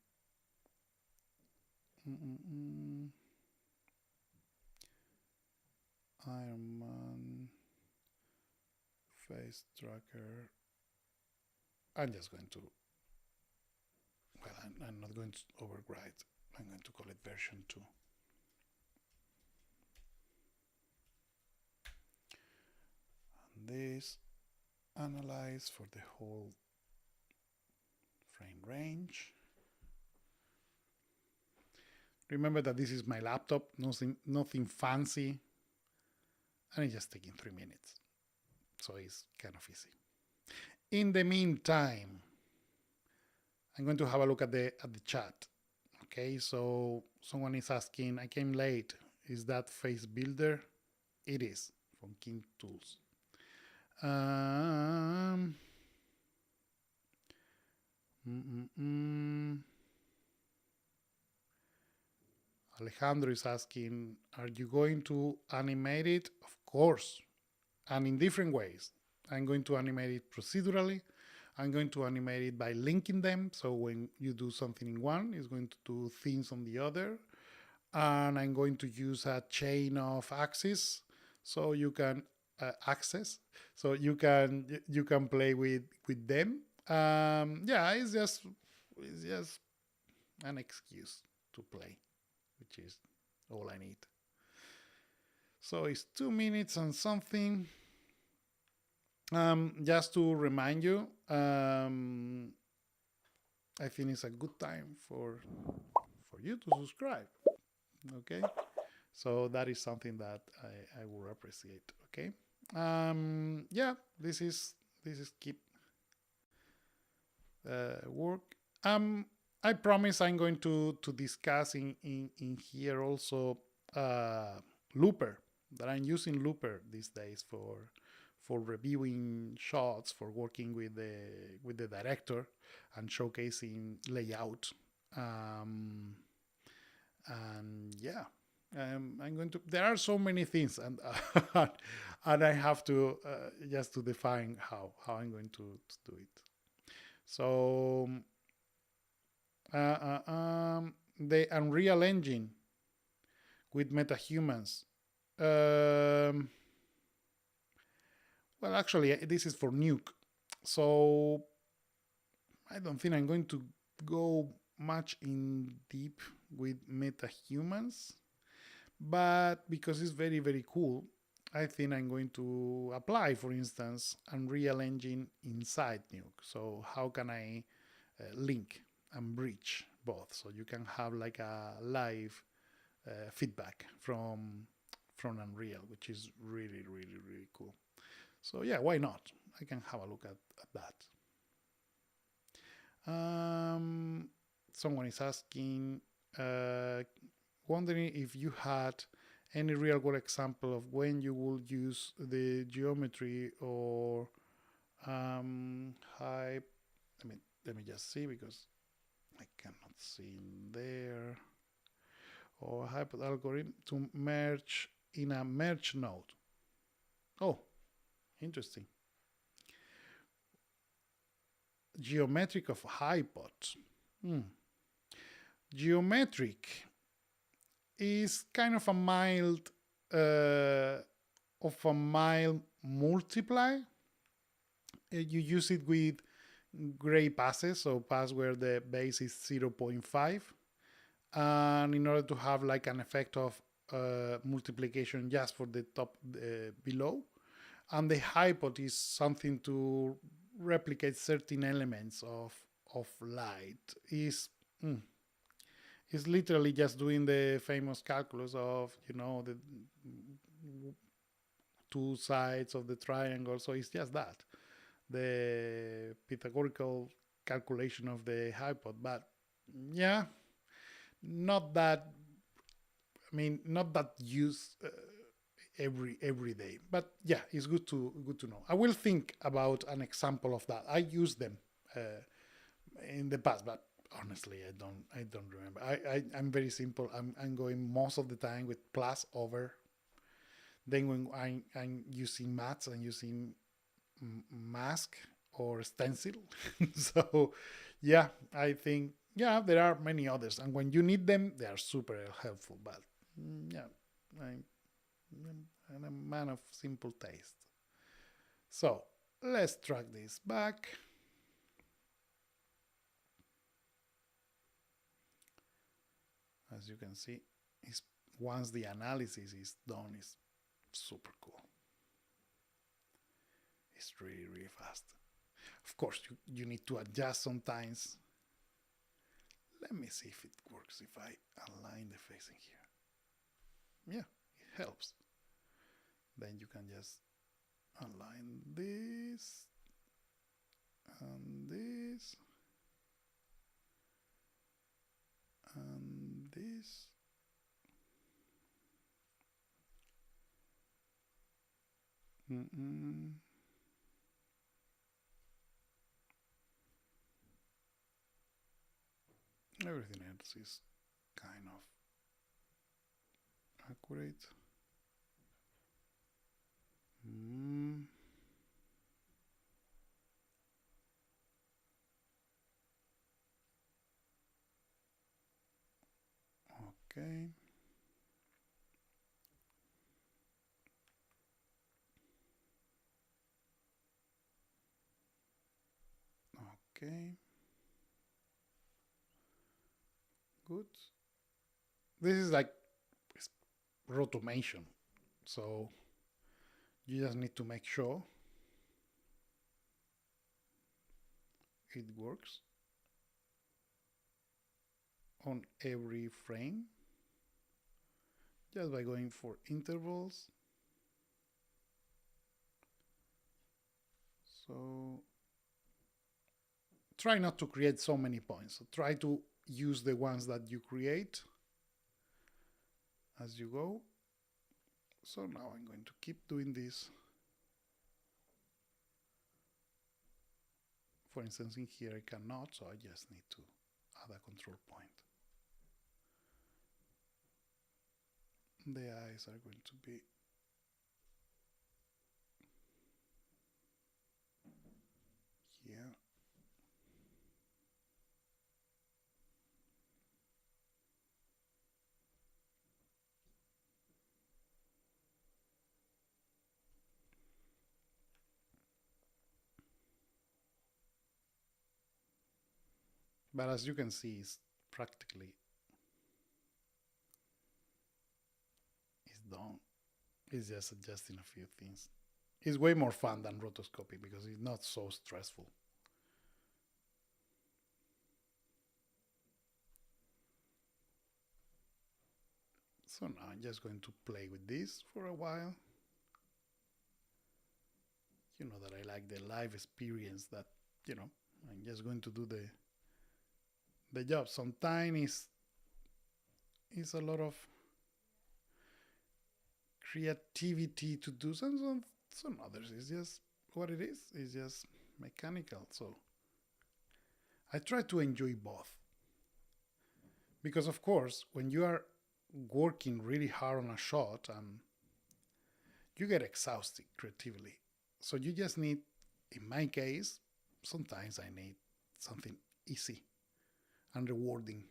Iron Man face tracker. I'm just going to, well, I'm not going to overwrite. I'm going to call it version 2. And this analyze for the whole frame range. Remember that this is my laptop, nothing fancy, and it's just taking 3 minutes. So it's kind of easy. In the meantime, I'm going to have a look at the chat. Okay, so someone is asking, I came late. Is that face builder? It is from King Tools. Alejandro is asking, are you going to animate it? Of course, and in different ways. I'm going to animate it procedurally. I'm going to animate it by linking them. So when you do something in one, it's going to do things on the other. And I'm going to use a chain of axes so you can so you can play with them. Yeah, it's just an excuse to play, which is all I need. So it's 2 minutes and something. Just to remind you, I think it's a good time for you to subscribe. Okay, so that is something that I will appreciate. Okay, yeah, this is keep work. I promise I'm going to discuss in here also Looper, that I'm using Looper these days for reviewing shots, for working with the director and showcasing layout. And yeah, I'm going to. There are so many things, and and I have to just to define how I'm going to do it. So the Unreal Engine with metahumans. Well, actually, this is for Nuke, so I don't think I'm going to go much in deep with metahumans, but because it's very, very cool, I think I'm going to apply, for instance, Unreal Engine inside Nuke. So how can I link and bridge both, so you can have like a live feedback from Unreal, which is really, really, really cool. So yeah, why not? I can have a look at that. Someone is asking, wondering if you had any real world example of when you will use the geometry or hype. Let me just see because I cannot see in there. Or hype algorithm to merge in a merge node. Oh, interesting. Geometric of hypot. Geometric is kind of a mild multiply. You use it with gray passes, so pass where the base is 0.5, and in order to have like an effect of multiplication just for the top below, and the hypot is something to replicate certain elements of light. Is literally just doing the famous calculus of the two sides of the triangle. So it's just that, the Pythagorean calculation of the hypot. But yeah, not that. Not that used every day. But yeah, it's good to know. I will think about an example of that. I used them in the past, but honestly, I don't remember. I'm very simple. I'm going most of the time with plus over. Then when I'm using maths, I'm using mask or stencil. So yeah, I think there are many others, and when you need them, they are super helpful. But yeah, I'm a man of simple taste. So let's track this back. As you can see, once the analysis is done, it's super cool. It's really fast. Of course, you need to adjust sometimes. Let me see if it works if I align the facing here. Yeah, it helps. Then you can just align this and this and this. Everything else is kind of accurate. Okay. Okay. Good. This is like rotomation, so you just need to make sure it works on every frame just by going for intervals. So try not to create so many points. So try to use the ones that you create as you go. So now I'm going to keep doing this. For instance, in here I cannot, so I just need to add a control point. The eyes are going to be here. But as you can see, it's practically done. It's just adjusting a few things. It's way more fun than rotoscopy because it's not so stressful. So now I'm just going to play with this for a while. You know that I like the live experience, that, I'm just going to do the job. Sometimes it's a lot of creativity to do some others. It's just what it is. It's just mechanical. So I try to enjoy both. Because of course, when you are working really hard on a shot and you get exhausted creatively. So you just need, in my case, sometimes I need something easy and rewarding,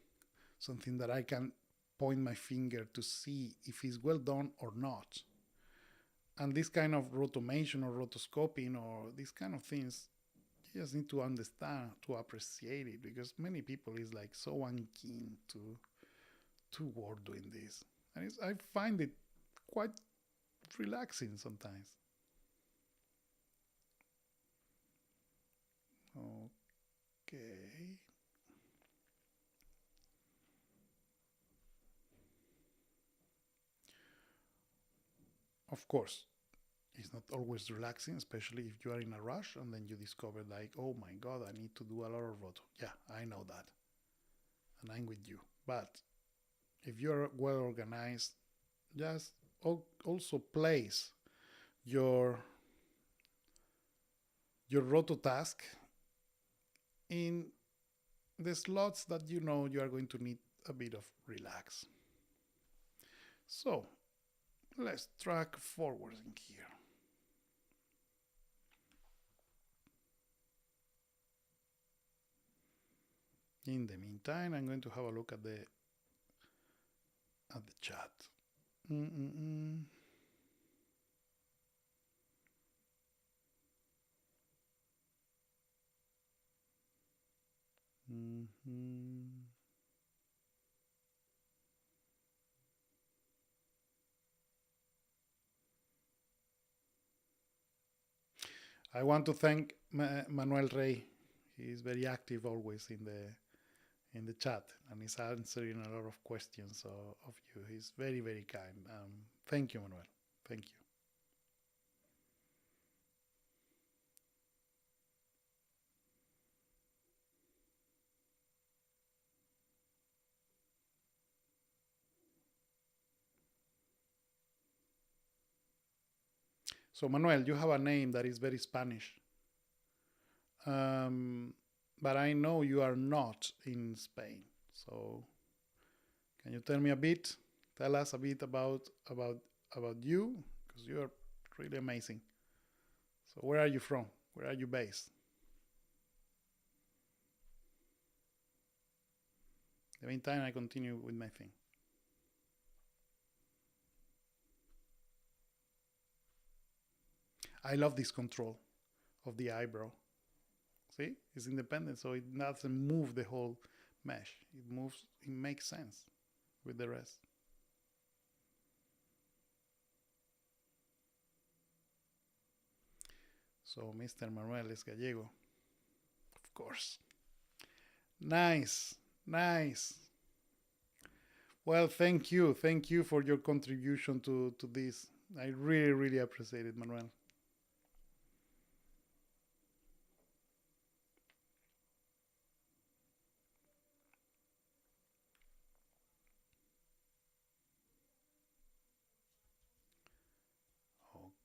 something that I can point my finger to see if it's well done or not. And this kind of rotomation or rotoscoping or these kind of things, you just need to understand, to appreciate it, because many people is like so unkeen to work doing this. And I find it quite relaxing sometimes. Okay. Of course, it's not always relaxing, especially if you are in a rush and then you discover like, oh my god, I need to do a lot of roto. Yeah, I know that, and I'm with you. But if you're well organized, just also place your roto task in the slots that you know you are going to need a bit of relax. So let's track forward in here. In the meantime, I'm going to have a look at the chat. Mm-mm-mm. Mm-hmm. I want to thank Manuel Rey. He is very active always in the chat, and he's answering a lot of questions of you. He's very, very kind. Thank you, Manuel. Thank you. So, Manuel, you have a name that is very Spanish. But I know you are not in Spain. So, can you tell me a bit? Tell us a bit about you, because you are really amazing. So, where are you from? Where are you based? In the meantime, I continue with my thing. I love this control of the eyebrow. See, it's independent, so it doesn't move the whole mesh. It moves. It makes sense with the rest. So, Mr. Manuel is Gallego, of course. Nice, nice. Well, thank you for your contribution to this. I really, really appreciate it, Manuel.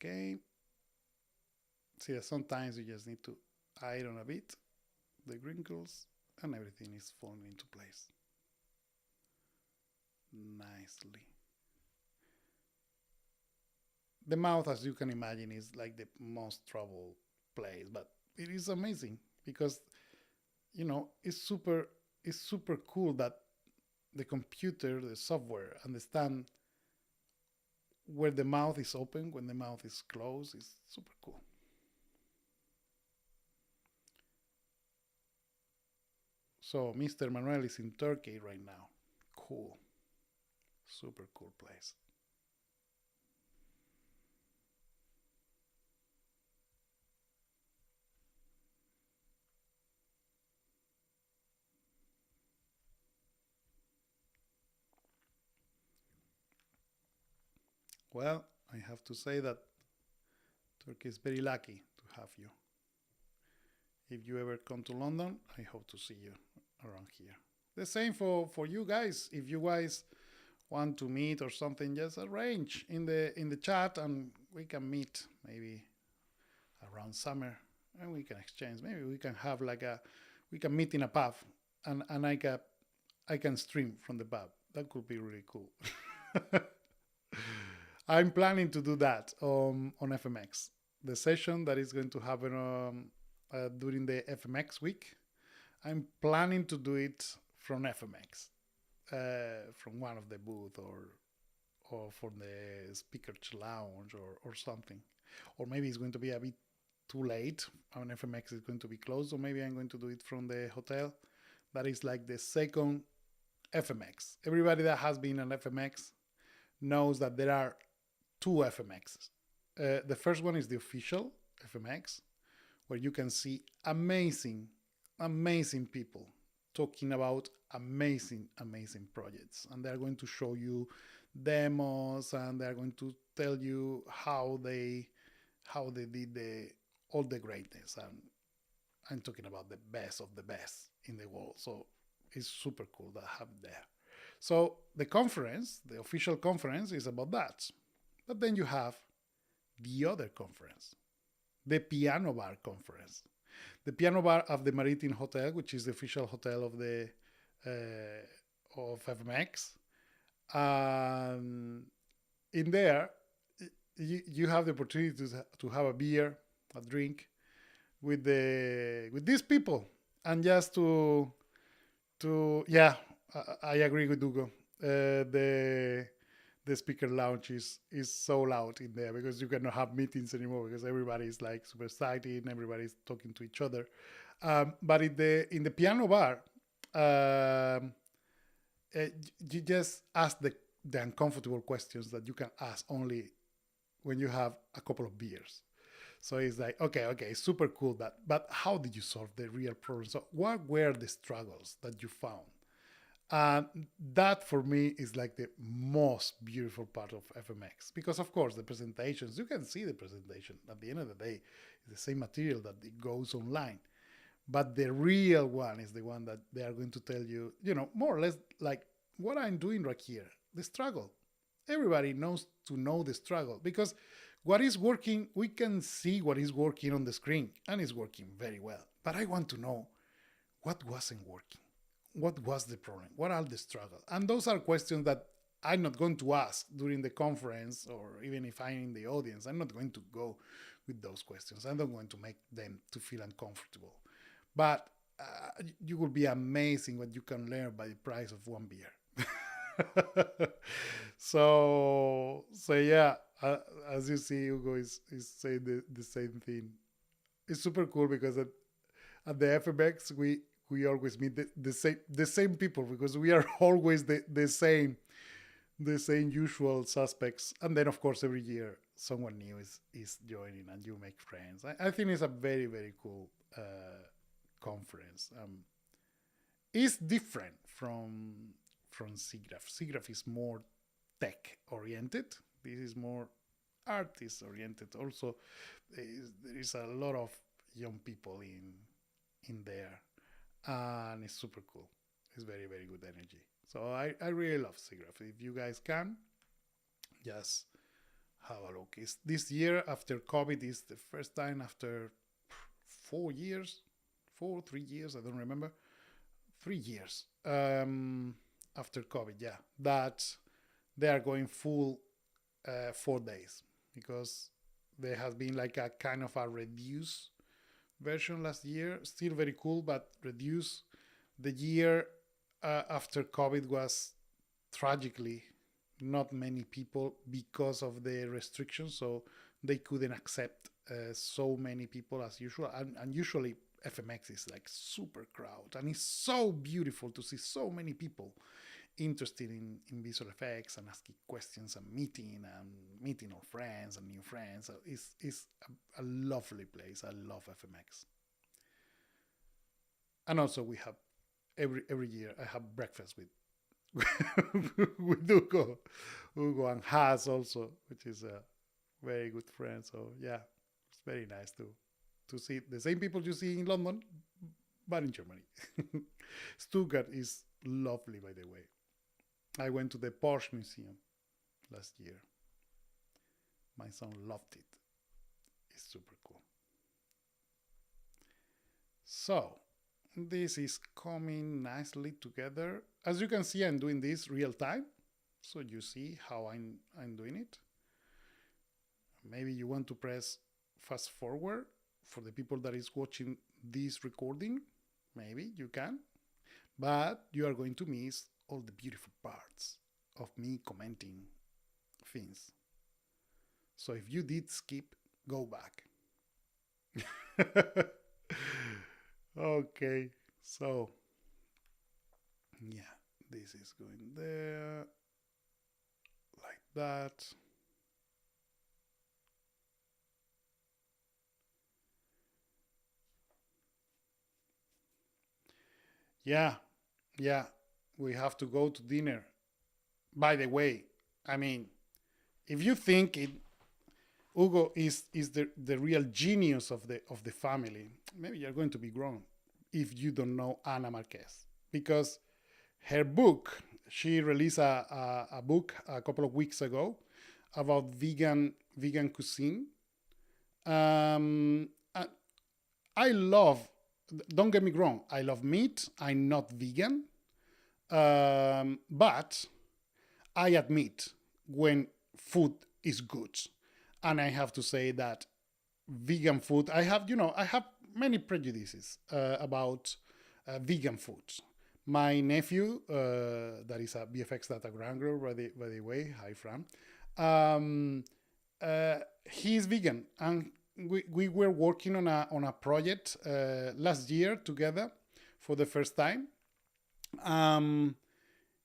Okay. See, sometimes you just need to iron a bit the wrinkles and everything is falling into place nicely. The mouth, as you can imagine, is like the most trouble place, but it is amazing because it's super cool that the computer, the software, understand where the mouth is open, when the mouth is closed. It's super cool. So Mr. Manuel is in Turkey right now. Cool. Super cool place. Well, I have to say that Turkey is very lucky to have you. If you ever come to London, I hope to see you around here. The same for you guys. If you guys want to meet or something, just arrange in the chat, and we can meet maybe around summer, and we can exchange. Maybe we can have we can meet in a pub, and I can stream from the pub. That could be really cool. I'm planning to do that on FMX. The session that is going to happen during the FMX week, I'm planning to do it from FMX, from one of the booth or from the speaker's lounge or something. Or maybe it's going to be a bit too late. FMX is going to be closed, or maybe I'm going to do it from the hotel. That is like the second FMX. Everybody that has been on FMX knows that there are two FMXs. The first one is the official FMX, where you can see amazing people talking about amazing projects, and they're going to show you demos, and they're going to tell you how they did all the greatness. And I'm talking about the best of the best in the world. So it's super cool that I have there. So the conference, the official conference, is about that. But then you have the other conference, the piano bar conference. The piano bar of the Maritime Hotel, which is the official hotel of the of FMX. In there, you have the opportunity to have a beer, a drink with these people, and just to I agree with Hugo. The speaker lounge is so loud in there, because you cannot have meetings anymore, because everybody is like super excited and everybody's talking to each other. But in the piano bar, you just ask the uncomfortable questions that you can ask only when you have a couple of beers. So it's like, okay, super cool that, but how did you solve the real problem? So what were the struggles that you found? That for me is like the most beautiful part of FMX, because of course the presentations, you can see the presentation at the end of the day, it's the same material that it goes online, but the real one is the one that they are going to tell you, more or less like what I'm doing right here, the struggle. Everybody knows to know the struggle, because what is working, we can see what is working on the screen, and it's working very well, but I want to know what wasn't working. What was the problem? What are the struggles? And those are questions that I'm not going to ask during the conference, or even if I'm in the audience, I'm not going to go with those questions. I'm not going to make them to feel uncomfortable. But you will be amazing what you can learn by the price of one beer. So yeah, as you see, Hugo is saying the same thing. It's super cool, because at the FMX, we always meet the same people, because we are always the same usual suspects. And then of course every year someone new is joining, and you make friends. I think it's a very, very cool conference. It's different from SIGGRAPH. SIGGRAPH is more tech oriented. This is more artist oriented. Also, there is a lot of young people in there. And it's super cool. It's very, very good energy. So I really love SIGGRAPH. If you guys can, just have a look. It's this year after COVID is the first time after 3 years, I don't remember. 3 years after COVID, yeah, that they are going full 4 days, because there has been like a kind of a reduced version last year, still very cool, but reduced. The year after COVID was tragically not many people because of the restrictions, so they couldn't accept so many people as usual. And usually FMX is like super crowd, and it's so beautiful to see so many people interested in visual effects and asking questions and meeting old friends and new friends. So it's a lovely place. I love FMX. And also we have every year I have breakfast with with Hugo and Has also, which is a very good friend. So yeah, it's very nice to see the same people you see in London, but in Germany. Stuttgart is lovely, by the way. I went to the Porsche Museum last year. My son loved it. It's super cool. So, this is coming nicely together. As you can see, I'm doing this real time. So you see how I'm doing it. Maybe you want to press fast forward for the people that is watching this recording. Maybe you can. But you are going to miss all the beautiful parts of me commenting things. So if you did skip, go back. Okay, so yeah, this is going there like that. Yeah, yeah, we have to go to dinner. By the way, I mean, if you think Hugo is the real genius of the family, maybe you're going to be wrong if you don't know Ana Marquez. Because her book, she released a book a couple of weeks ago about vegan cuisine. I love, don't get me wrong, I love meat. I'm not vegan. But I admit when food is good. And I have to say that vegan food, I have many prejudices about vegan food. My nephew, that is a VFX data wrangler, by the way, hi Fran, um, he is vegan. And we were working on a project last year together for the first time.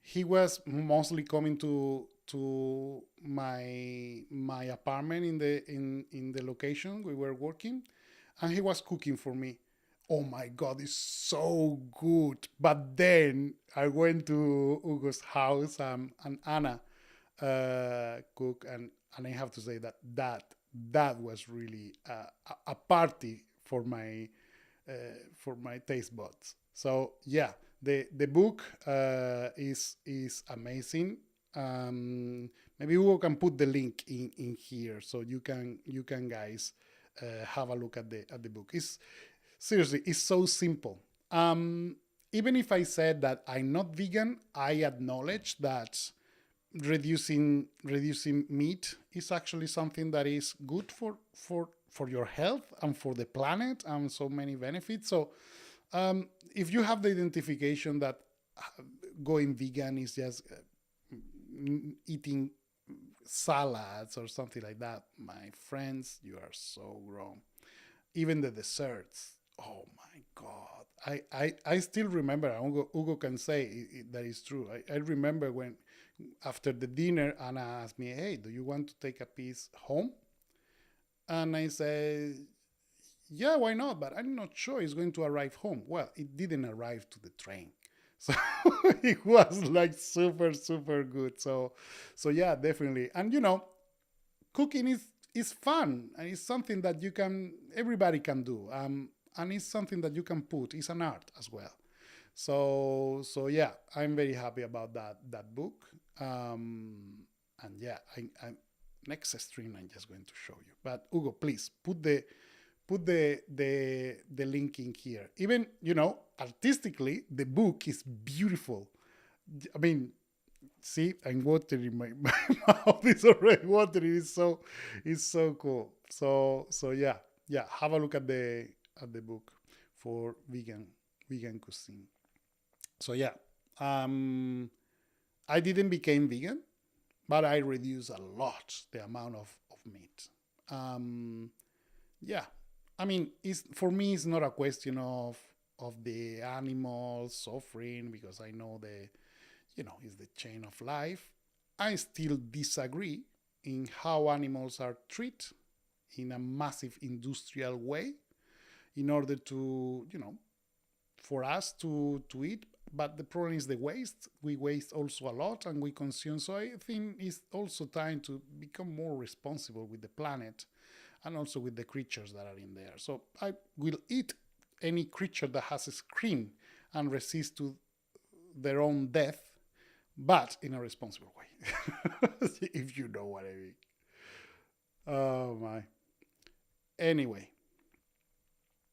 He was mostly coming to my apartment in the location we were working, and he was cooking for me. Oh my god, it's so good! But then I went to Hugo's house, and Anna cook, and I have to say that was really a party for my taste buds. So yeah, the book is amazing. Maybe Hugo can put the link in here so you can guys have a look at the book. It's seriously, it's so simple. Even if I said that I'm not vegan, I acknowledge that reducing meat is actually something that is good for your health and for the planet and so many benefits. So if you have the identification that going vegan is just eating salads or something like that, my friends, you are so wrong. Even the desserts, oh my god, I still remember, Hugo can say that is true. I remember when after the dinner Anna asked me, hey, do you want to take a piece home? And I said, yeah, why not? But I'm not sure it's going to arrive home. Well, it didn't arrive to the train. So it was like super, super good. So yeah, definitely. And cooking is fun, and it's something that everybody can do. And it's something that you can put. It's an art as well. So yeah, I'm very happy about that book. And yeah, I next stream I'm just going to show you. But Hugo, please put the link in here. Even artistically, the book is beautiful. I mean, see, I'm watering my mouth is already watering. It's so cool. So yeah, have a look at the book for vegan cuisine. So yeah, I didn't become vegan, but I reduced a lot the amount of meat. Yeah, I mean, for me, it's not a question of the animals suffering, because I know it's the chain of life. I still disagree in how animals are treated in a massive industrial way in order to, for us to eat. But the problem is the waste. We waste also a lot, and we consume. So I think it's also time to become more responsible with the planet and also with the creatures that are in there. So I will eat any creature that has a scream and resist to their own death, but in a responsible way, if you know what I mean. Oh my. Anyway,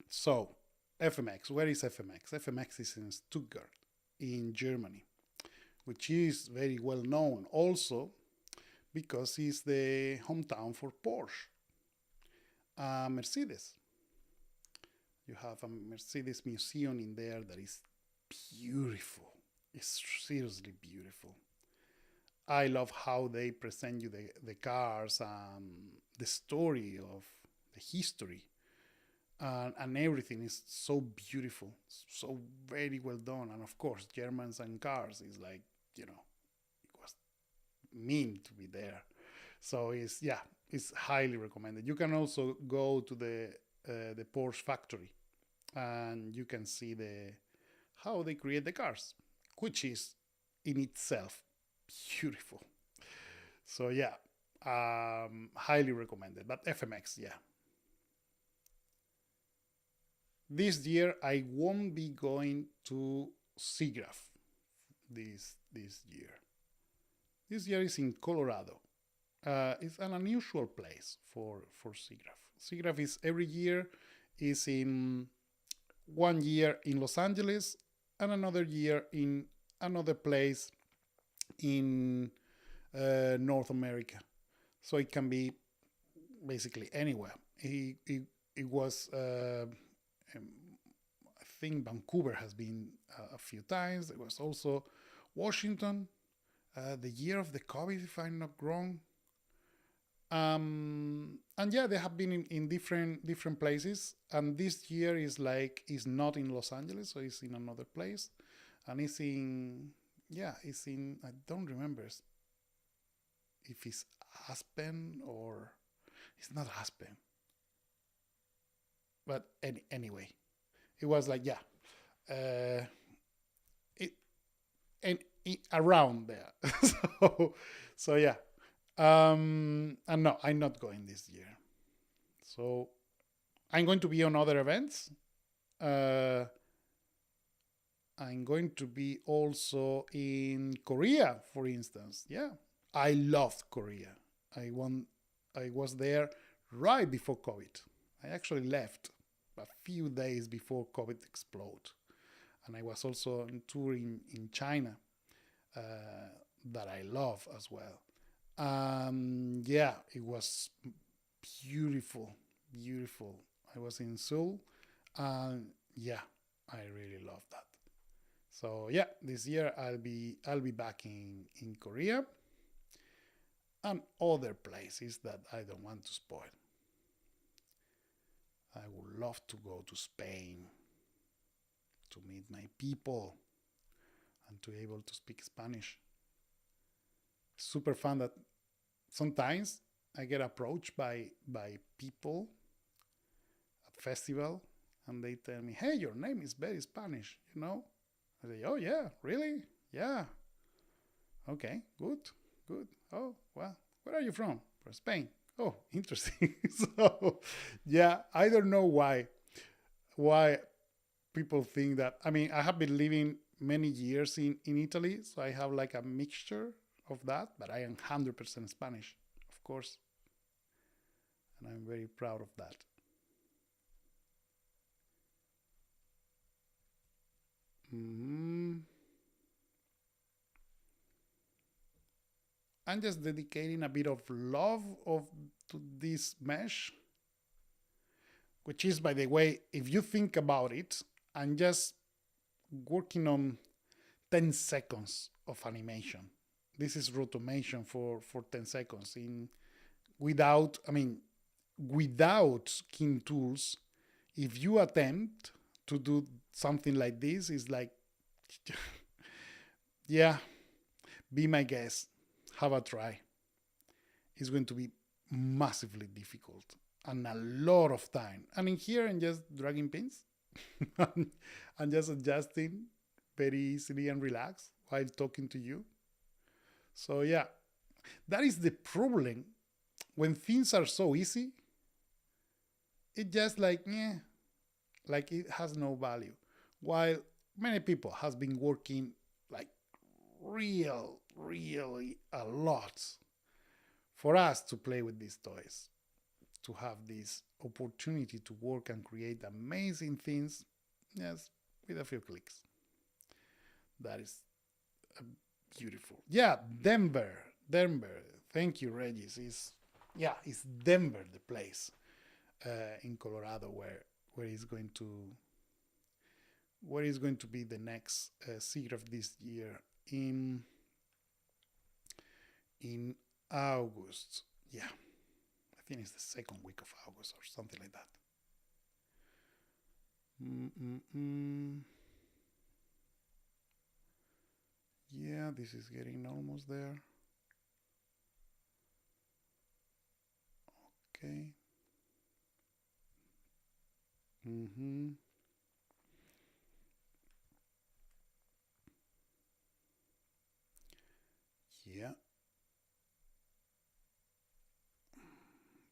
so FMX, where is FMX? FMX is in Stuttgart, in Germany, which is very well known also because it's the hometown for Porsche, Mercedes. You have a Mercedes museum in there that is beautiful. It's seriously beautiful. I love how they present you the cars and the story of the history, and everything is so beautiful, so very well done. And of course, Germans and cars is like, it was meant to be there. So it's highly recommended. You can also go to the Porsche factory, and you can see how they create the cars, which is in itself beautiful. So highly recommended. But FMX, this year I won't be going to SIGGRAPH this year. This year is in Colorado. It's an unusual place for SIGGRAPH. SIGGRAPH is every year is in 1 year in Los Angeles and another year in another place in North America. So it can be basically anywhere. It was, I think Vancouver has been a few times. It was also Washington, the year of the COVID, if I'm not wrong. And they have been in different places. And this year is not in Los Angeles, so it's in another place. And it's in, I don't remember if it's Aspen or it's not Aspen. But anyway, it was around there. so yeah. And no, I'm not going this year. So I'm going to be on other events. I'm going to be also in Korea, for instance. Yeah, I loved Korea. I was there right before COVID. I actually left a few days before COVID exploded. And I was also on tour in China that I love as well. It was beautiful. I was in Seoul, and I really love that. So this year I'll be back in Korea and other places that I don't want to spoil. I would love to go to Spain to meet my people and to be able to speak Spanish. Super fun that sometimes I get approached by people at festival and they tell me, "Hey, your name is very Spanish, I say, "Oh yeah, really? Yeah. Okay, good. Oh, well, where are you from?" "From Spain." "Oh, interesting." So I don't know why people think that. I mean, I have been living many years in Italy, so I have like a mixture of that, but I am 100% Spanish, of course. And I'm very proud of that. I'm just dedicating a bit of love to this mesh, which is, by the way, if you think about it, I'm just working on 10 seconds of animation. This is rotomation for 10 seconds without Kine tools. If you attempt to do something like this, it's like, be my guest, have a try. It's going to be massively difficult and a lot of time. And in here, I'm just dragging pins and just adjusting very easily and relaxed while talking to you. So that is the problem. When things are so easy, it just like it has no value. While many people has been working like really a lot for us to play with these toys, to have this opportunity to work and create amazing things, yes, with a few clicks. That is beautiful. Yeah, Denver. Thank you, Regis. It's Denver, the place in Colorado where is going to be the next city of this year in August. Yeah, I think it's the second week of August or something like that. Yeah, this is getting almost there. Okay. Yeah.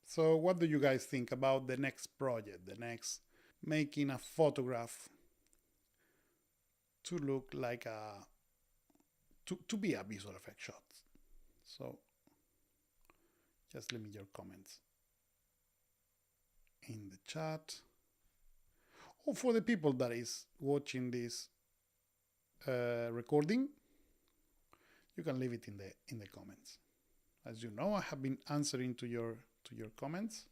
So what do you guys think about the next project, the next making a photograph to look like to be a visual effect shot? So just leave me your comments in the chat. Or for the people that is watching this recording, you can leave it in the comments. As you know, I have been answering to your comments.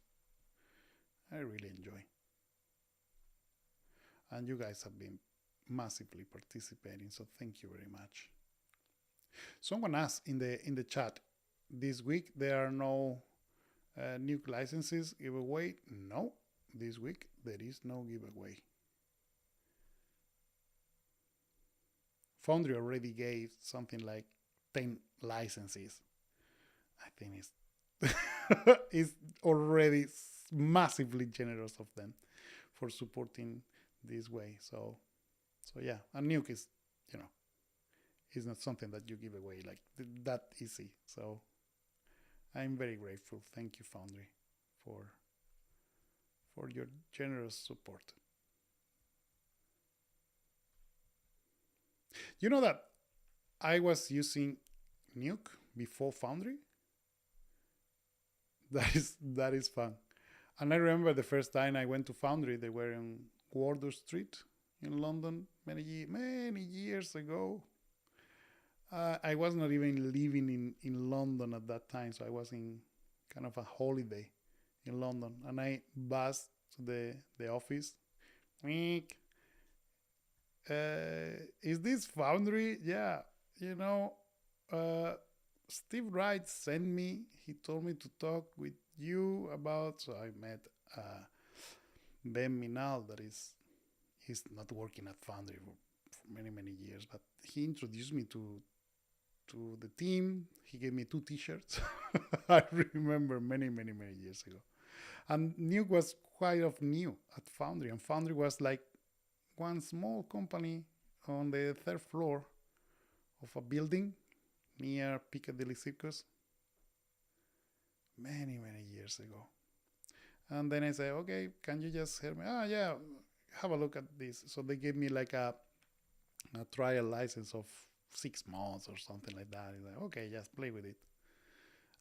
I really enjoy, and you guys have been massively participating. So thank you very much. Someone asked in the chat this week there are no Nuke licenses giveaway. No, this week there is no giveaway. Foundry already gave something like 10 licenses. I think it's already massively generous of them for supporting this way. So yeah, and Nuke is, is not something that you give away like that easy. So I'm very grateful. Thank you, Foundry, for your generous support. You know that I was using Nuke before Foundry? That is fun. And I remember the first time I went to Foundry, they were in Wardour Street in London many years ago. I was not even living in London at that time, so I was in kind of a holiday in London. And I buzzed to the office. Is this Foundry? Yeah, Steve Wright sent me. He told me to talk with you about. So I met Ben Minal. He's not working at Foundry for many years, but he introduced me to the team. He gave me 2 T-shirts. I remember many years ago. And Nuke was quite of new at Foundry, and Foundry was like one small company on the 3rd floor of a building near Piccadilly Circus many years ago. And then I said, okay, can you just help me? Yeah, have a look at this. So they gave me like a trial license of 6 months or something like that. It's like, okay, just play with it.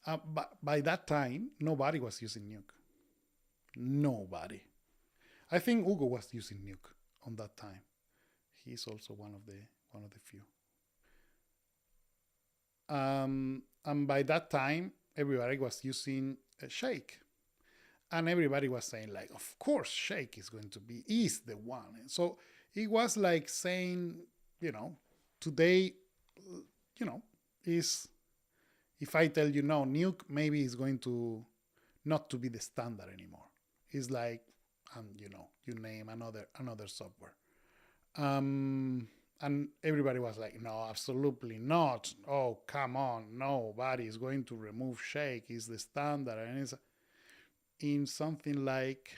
But by that time, nobody was using Nuke. Nobody. I think Hugo was using Nuke on that time. He's also one of the few. And by that time, everybody was using Shake. And everybody was saying, like, of course, Shake is the one. And so it was like saying, today, is, if I tell you no, Nuke maybe is going to not to be the standard anymore. It's like, you name another software. And everybody was like, no, absolutely not. Oh, come on. Nobody is going to remove Shake. It's the standard. And it's in something like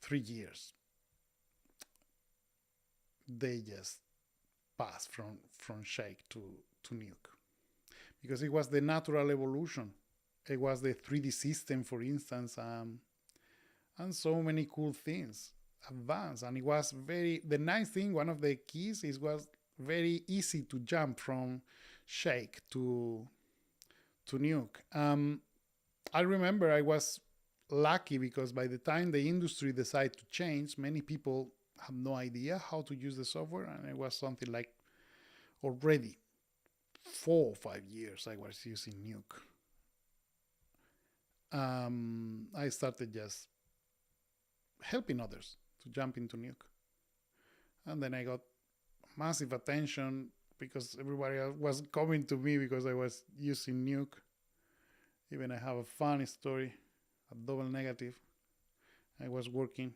3 years. They just passed from Shake to Nuke. Because it was the natural evolution. It was the 3D system, for instance, and so many cool things advanced. And it was the nice thing, one of the keys was very easy to jump from Shake to Nuke. I remember I was lucky because by the time the industry decided to change, many people have no idea how to use the software, and it was something like already 4 or 5 years I was using Nuke. I started just helping others to jump into Nuke, and then I got massive attention because everybody was coming to me because I was using Nuke. Even I have a funny story, a double negative. I was working.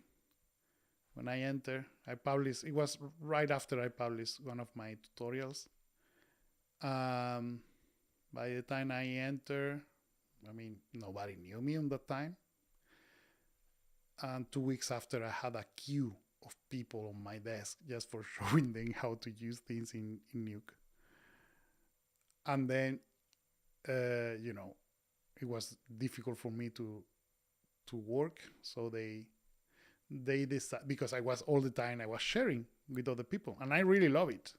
When I enter, I published, it was right after I published one of my tutorials. By the time I enter, I mean, nobody knew me on that time. And 2 weeks after, I had a queue of people on my desk just for showing them how to use things in Nuke. And then, it was difficult for me to work, so they decided, because I was all the time I was sharing with other people, and I really love it.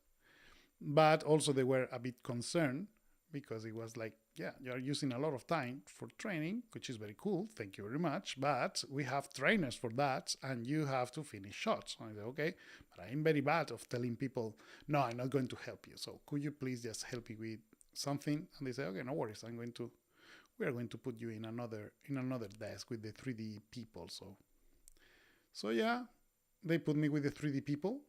But also they were a bit concerned because it was like, yeah, you're using a lot of time for training, which is very cool, thank you very much, but we have trainers for that and you have to finish shots. And I said, okay, but I'm very bad of telling people, no, I'm not going to help you, so could you please just help me with something? And they say, okay, no worries, we are going to put you in another desk with the 3D people. So yeah, they put me with the 3D people,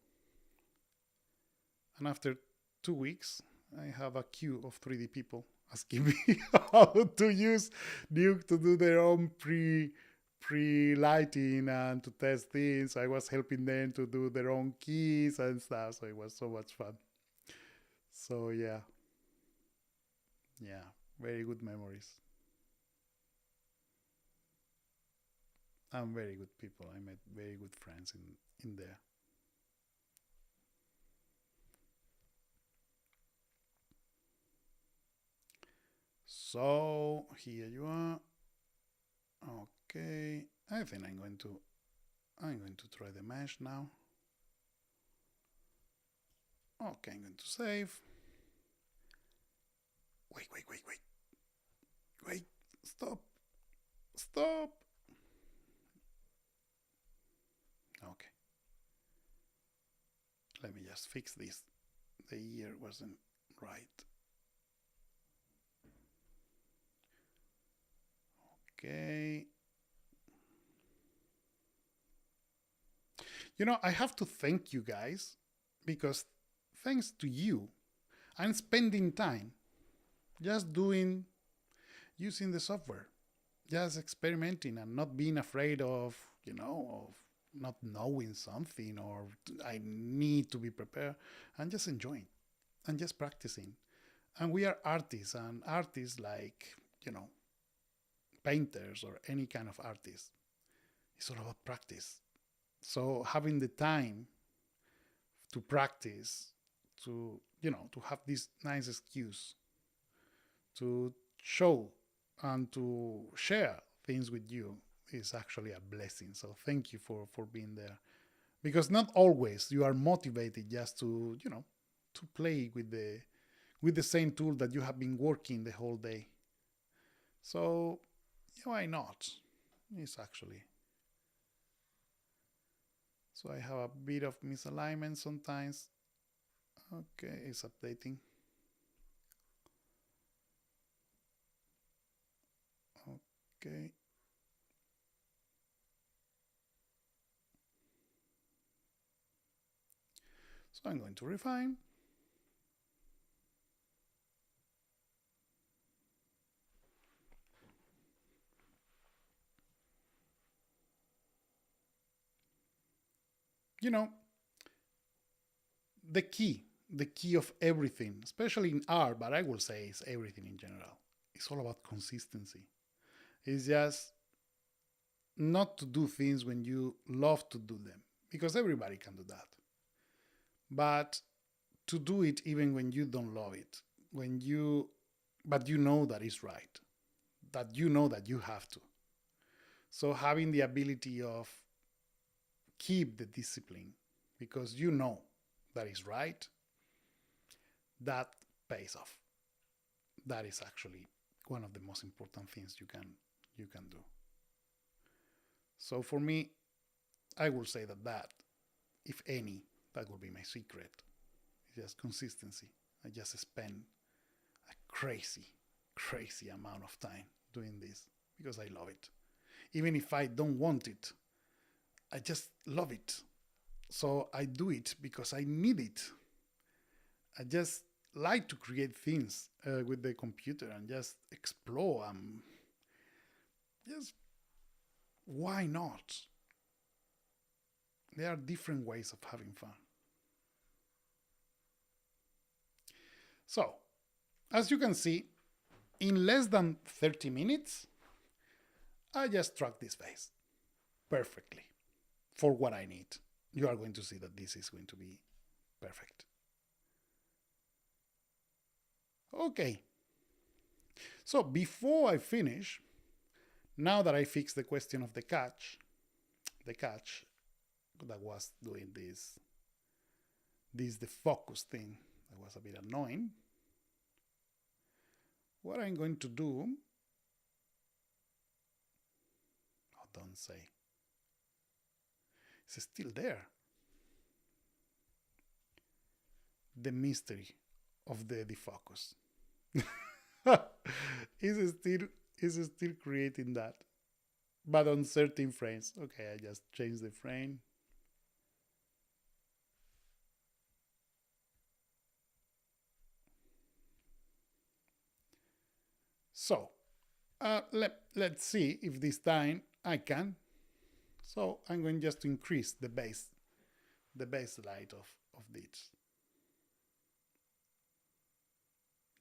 and after 2 weeks I have a queue of 3D people asking me how to use Nuke to do their own pre-lighting and to test things. I was helping them to do their own keys and stuff, so it was so much fun. So yeah, very good memories. And very good people. I met very good friends in there. So here you are. Okay, I think I'm going to try the mesh now. Okay, I'm going to save. Wait, stop. Okay, let me just fix this. The year wasn't right. Okay. I have to thank you guys, because thanks to you, I'm spending time just using the software, just experimenting and not being afraid of not knowing something, or I need to be prepared, and just enjoying and just practicing. And we are artists, and artists like, painters or any kind of artist, it's all about practice. So having the time to practice, to have this nice excuse to show and to share things with you is actually a blessing. So thank you for being there, because not always you are motivated just to to play with the same tool that you have been working the whole day. So why not? It's actually. So I have a bit of misalignment sometimes. Okay, it's updating. Okay. So I'm going to refine. The key of everything, especially in art, but I will say it's everything in general, it's all about consistency. It's just not to do things when you love to do them, because everybody can do that. But to do it even when you don't love it, but you know that it's right, that you know that you have to. So having the ability of keep the discipline because you know that is right, that pays off. That is actually one of the most important things you can do. So for me, I will say that if any, that will be my secret. It's just consistency. I just spend a crazy amount of time doing this because I love it. Even if I don't want it, I just love it. So I do it because I need it. I just like to create things with the computer and just explore. Just why not? There are different ways of having fun. So, as you can see, in less than 30 minutes, I just struck this face perfectly for what I need. You are going to see that this is going to be perfect. Okay. So before I finish, now that I fixed the question of the catch that was doing the focus thing that was a bit annoying, what I'm going to do, oh, don't say, it's still there. The mystery of the defocus is still creating that, but on certain frames. Okay, I just changed the frame. So let's see if this time I can. So I'm going just to increase the base light of this.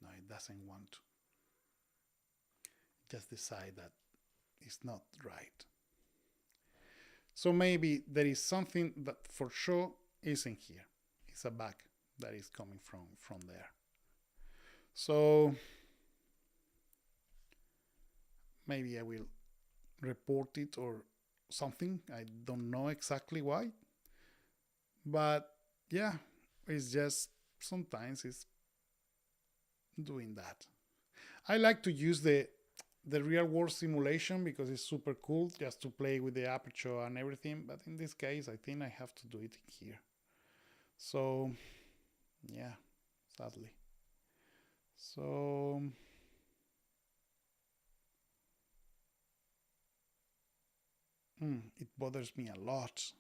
No, it doesn't want to. Just decide that it's not right. So maybe there is something that for sure isn't here. It's a bug that is coming from there. So maybe I will report it or something. I don't know exactly why. But yeah, it's just sometimes it's doing that. I like to use the real world simulation because it's super cool just to play with the aperture and everything. But in this case, I think I have to do it here. So yeah, sadly. So it bothers me a lot.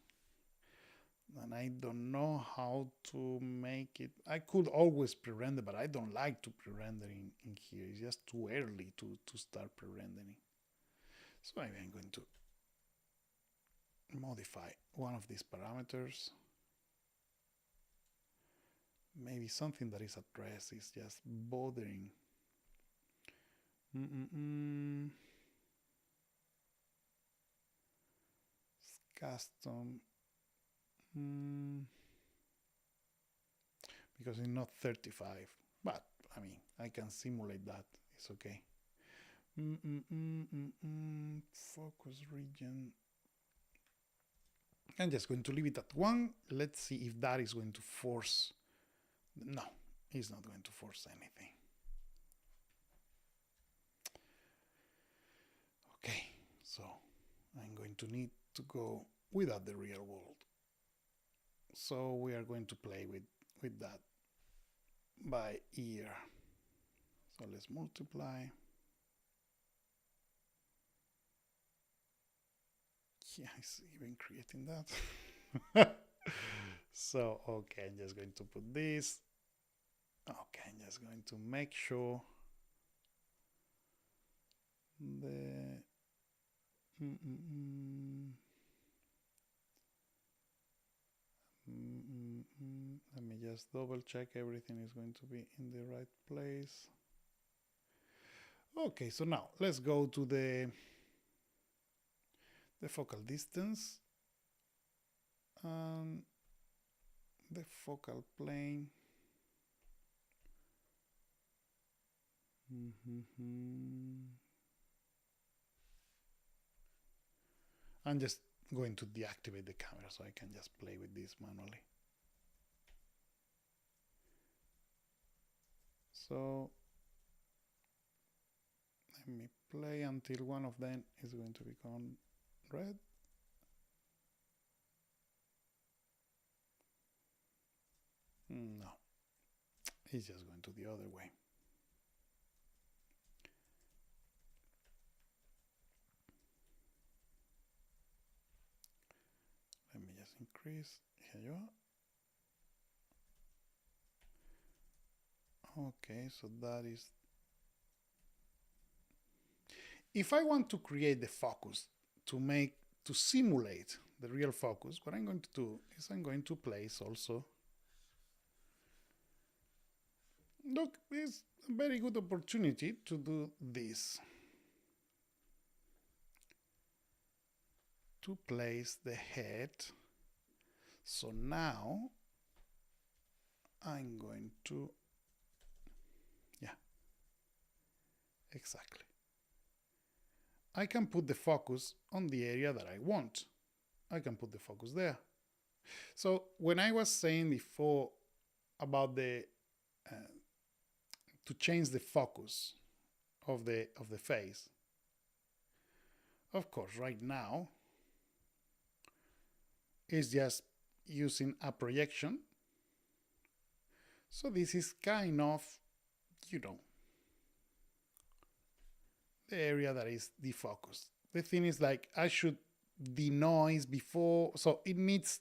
And I don't know how to make it. I could always pre-render, but I don't like to pre-render in here. It's just too early to start pre-rendering. So maybe I'm going to modify one of these parameters. Maybe something that is addressed is just bothering. It's custom. Because it's not 35, but I mean I can simulate that. It's okay. Focus region. I'm just going to leave it at 1. Let's see if that is going to force. No, it's not going to force anything. Okay, so I'm going to need to go without the real world. So we are going to play with that by ear. So let's multiply. Yeah, it's even creating that. So, okay, I'm just going to put this. Okay, I'm just going to make sure the let me just double check everything is going to be in the right place. Okay, so now let's go to the focal distance and the focal plane. I'm just going to deactivate the camera so I can just play with this manually. So let me play until one of them is going to become red. No, it's just going to the other way. Let me just increase. Here you are. Okay, so that is. If I want to create the focus to simulate the real focus, what I'm going to do is I'm going to place also. Look, it's a very good opportunity to do this. To place the head. So now I'm going to, yeah, exactly. I can put the focus on the area that I want. I can put the focus there. So when I was saying before about the to change the focus of the face, of course, right now is just using a projection. So this is kind of, you know, the area that is defocused. The thing is, like, I should denoise before, so it needs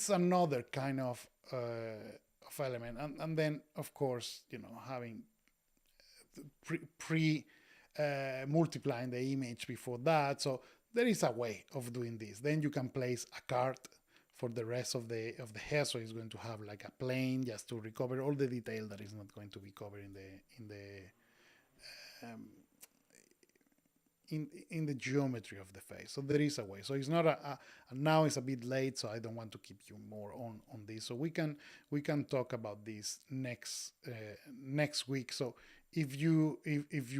another kind of element, and then of course, you know, having multiplying the image before that. So there is a way of doing this. Then you can place a card for the rest of the hair, so it's going to have like a plane just to recover all the detail that is not going to be covered in the geometry of the face. So there is a way. So it's not now it's a bit late, so I don't want to keep you more on this. So we can talk about this next week. So if you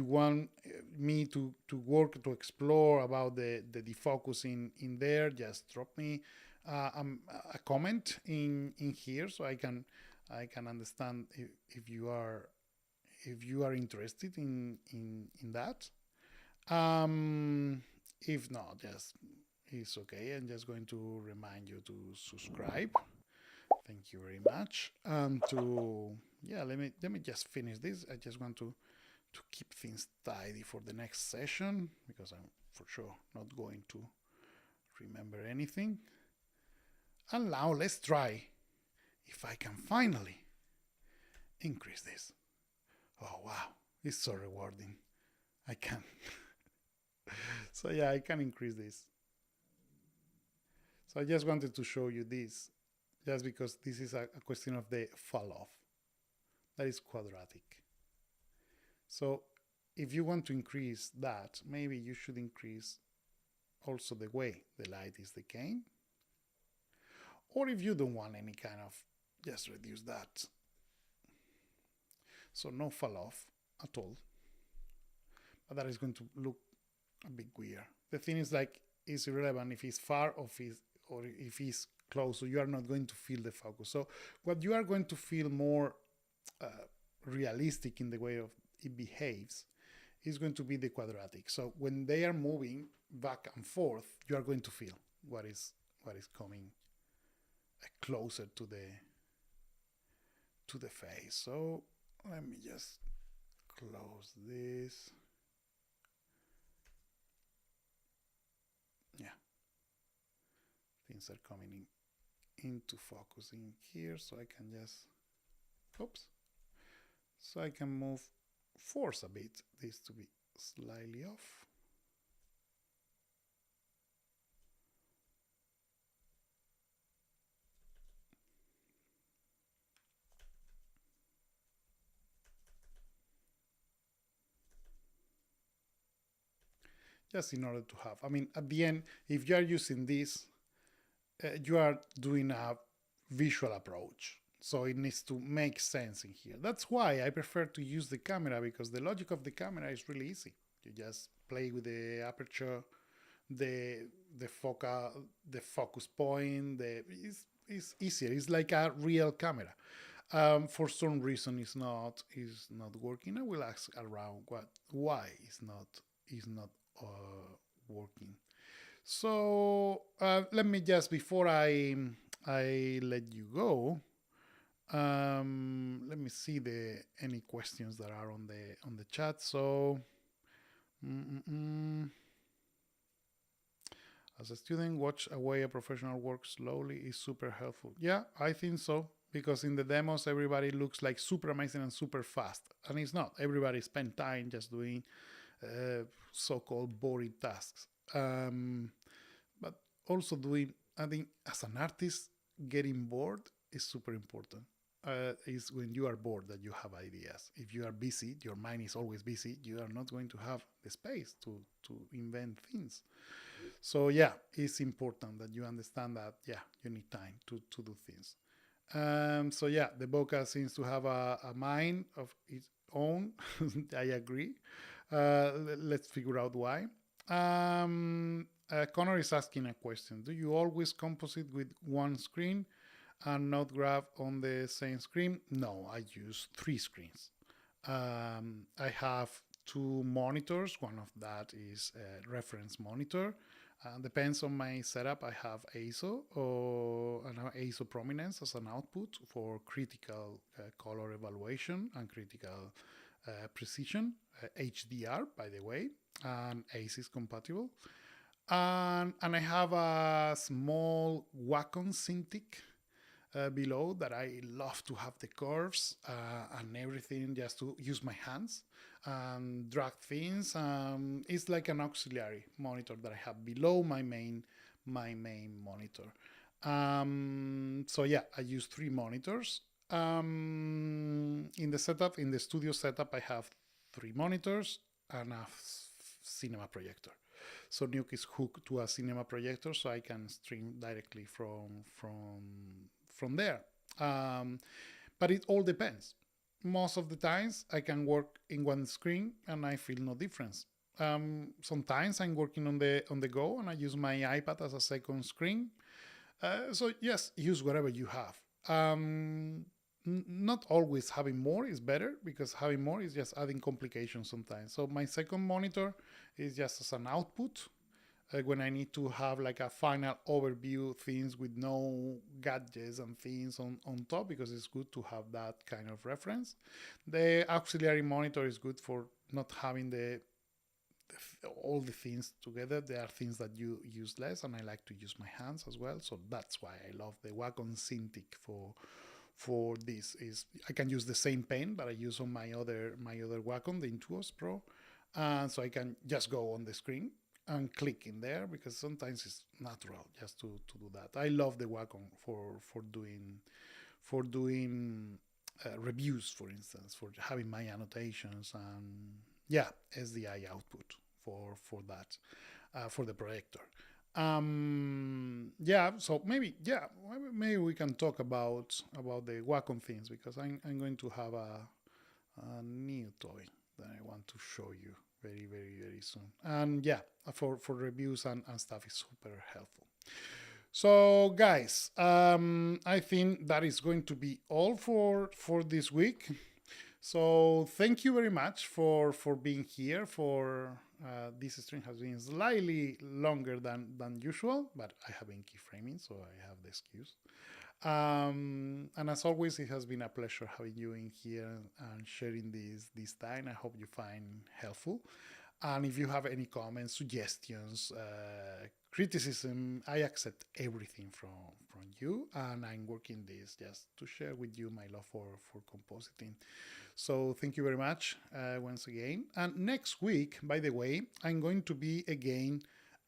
want me to work to explore about the defocusing in there, just drop me a comment in here, so I can understand if you are interested in that. If not, just it's okay. I'm just going to remind you to subscribe. Thank you very much. Let me just finish this. I just want to keep things tidy for the next session, because I'm for sure not going to remember anything. And now let's try if I can finally increase this. Oh wow, it's so rewarding. I can. So yeah, I can increase this. So I just wanted to show you this, just because this is a question of the fall off. That is quadratic. So if you want to increase that, maybe you should increase also the way the light is decaying. Or if you don't want any kind of, just reduce that. So no fall off at all. But that is going to look a bit weird. The thing is, like, it's irrelevant if it's far or if it's close, so you are not going to feel the focus. So what you are going to feel more realistic in the way of it behaves is going to be the quadratic. So when they are moving back and forth, you are going to feel what is coming closer to the face. So let me just close this. Yeah, things are coming into focus in here, so I can just, oops, so I can force a bit this to be slightly off. Just in order to have, I mean, at the end, if you are using this, you are doing a visual approach. So it needs to make sense in here. That's why I prefer to use the camera, because the logic of the camera is really easy. You just play with the aperture, the focus point. It's easier. It's like a real camera. For some reason is not working. I will ask around why is not working. So let me just before I let you go. Let me see the any questions that are on the chat. So. Mm-mm-mm. As a student, watch a way a professional works slowly is super helpful. Yeah, I think so. Because in the demos, everybody looks like super amazing and super fast. And it's not. Everybody spend time just doing so-called boring tasks. But also doing, I think, as an artist, getting bored is super important. Is when you are bored that you have ideas. If you are busy, your mind is always busy. You are not going to have the space to invent things. So yeah, it's important that you understand that yeah, you need time to do things. So yeah, the Boca seems to have a mind of its own. I agree. Let's figure out why. Connor is asking a question. Do you always composite with one screen and not grab on the same screen? No, I use three screens. I have two monitors. One of that is a reference monitor. Depends on my setup. I have ASO or an ASO prominence as an output for critical color evaluation and critical precision. HDR, by the way, and ACE is compatible. And I have a small Wacom Cintiq below that I love to have the curves and everything just to use my hands and drag things. It's like an auxiliary monitor that I have below my main monitor. So yeah, I use three monitors. In the studio setup, I have three monitors and a cinema projector. So Nuke is hooked to a cinema projector, so I can stream directly from there. But it all depends. Most of the times I can work in one screen and I feel no difference. Sometimes I'm working on the go and I use my iPad as a second screen. So yes, use whatever you have. Not always having more is better because having more is just adding complications sometimes. So my second monitor is just as an output when I need to have like a final overview things with no gadgets and things on top because it's good to have that kind of reference. The auxiliary monitor is good for not having all the things together. There are things that you use less and I like to use my hands as well. So that's why I love the Wacom Cintiq for this. Is I can use the same pen that I use on my other Wacom, the Intuos Pro. So I can just go on the screen and click in there because sometimes it's natural just to do that. I love the Wacom for doing reviews, for instance, for having my annotations and yeah, SDI output for that for the projector. Yeah, so maybe we can talk about the Wacom things because I'm going to have a new toy that I want to show you very soon. And yeah, for reviews and stuff is super helpful. So guys, I think that is going to be all for this week. So thank you very much for being here. For this stream has been slightly longer than usual, but I have been keyframing, so I have the excuse. And as always, it has been a pleasure having you in here and sharing this time. I hope you find helpful. And if you have any comments, suggestions, criticism, I accept everything from you. And I'm working this just to share with you my love for compositing. So thank you very much once again. And next week, by the way, I'm going to be again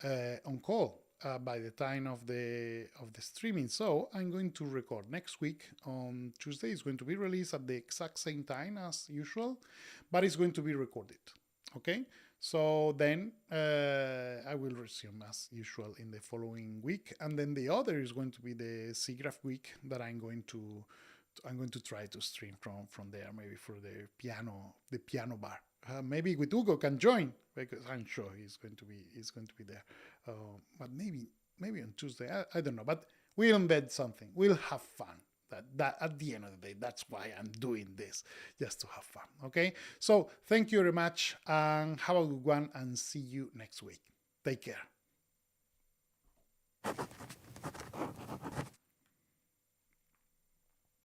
on call. By the time of the streaming. So I'm going to record next week on Tuesday. It's going to be released at the exact same time as usual, but it's going to be recorded. Okay, so then I will resume as usual in the following week, and then the other is going to be the SIGGRAPH week that I'm going to try to stream from there, maybe for the piano bar. Maybe with Hugo can join because I'm sure he's going to be there. But maybe on Tuesday, I don't know. But we'll embed something. We'll have fun. That at the end of the day, that's why I'm doing this, just to have fun. Okay, so thank you very much, and have a good one, and see you next week. Take care.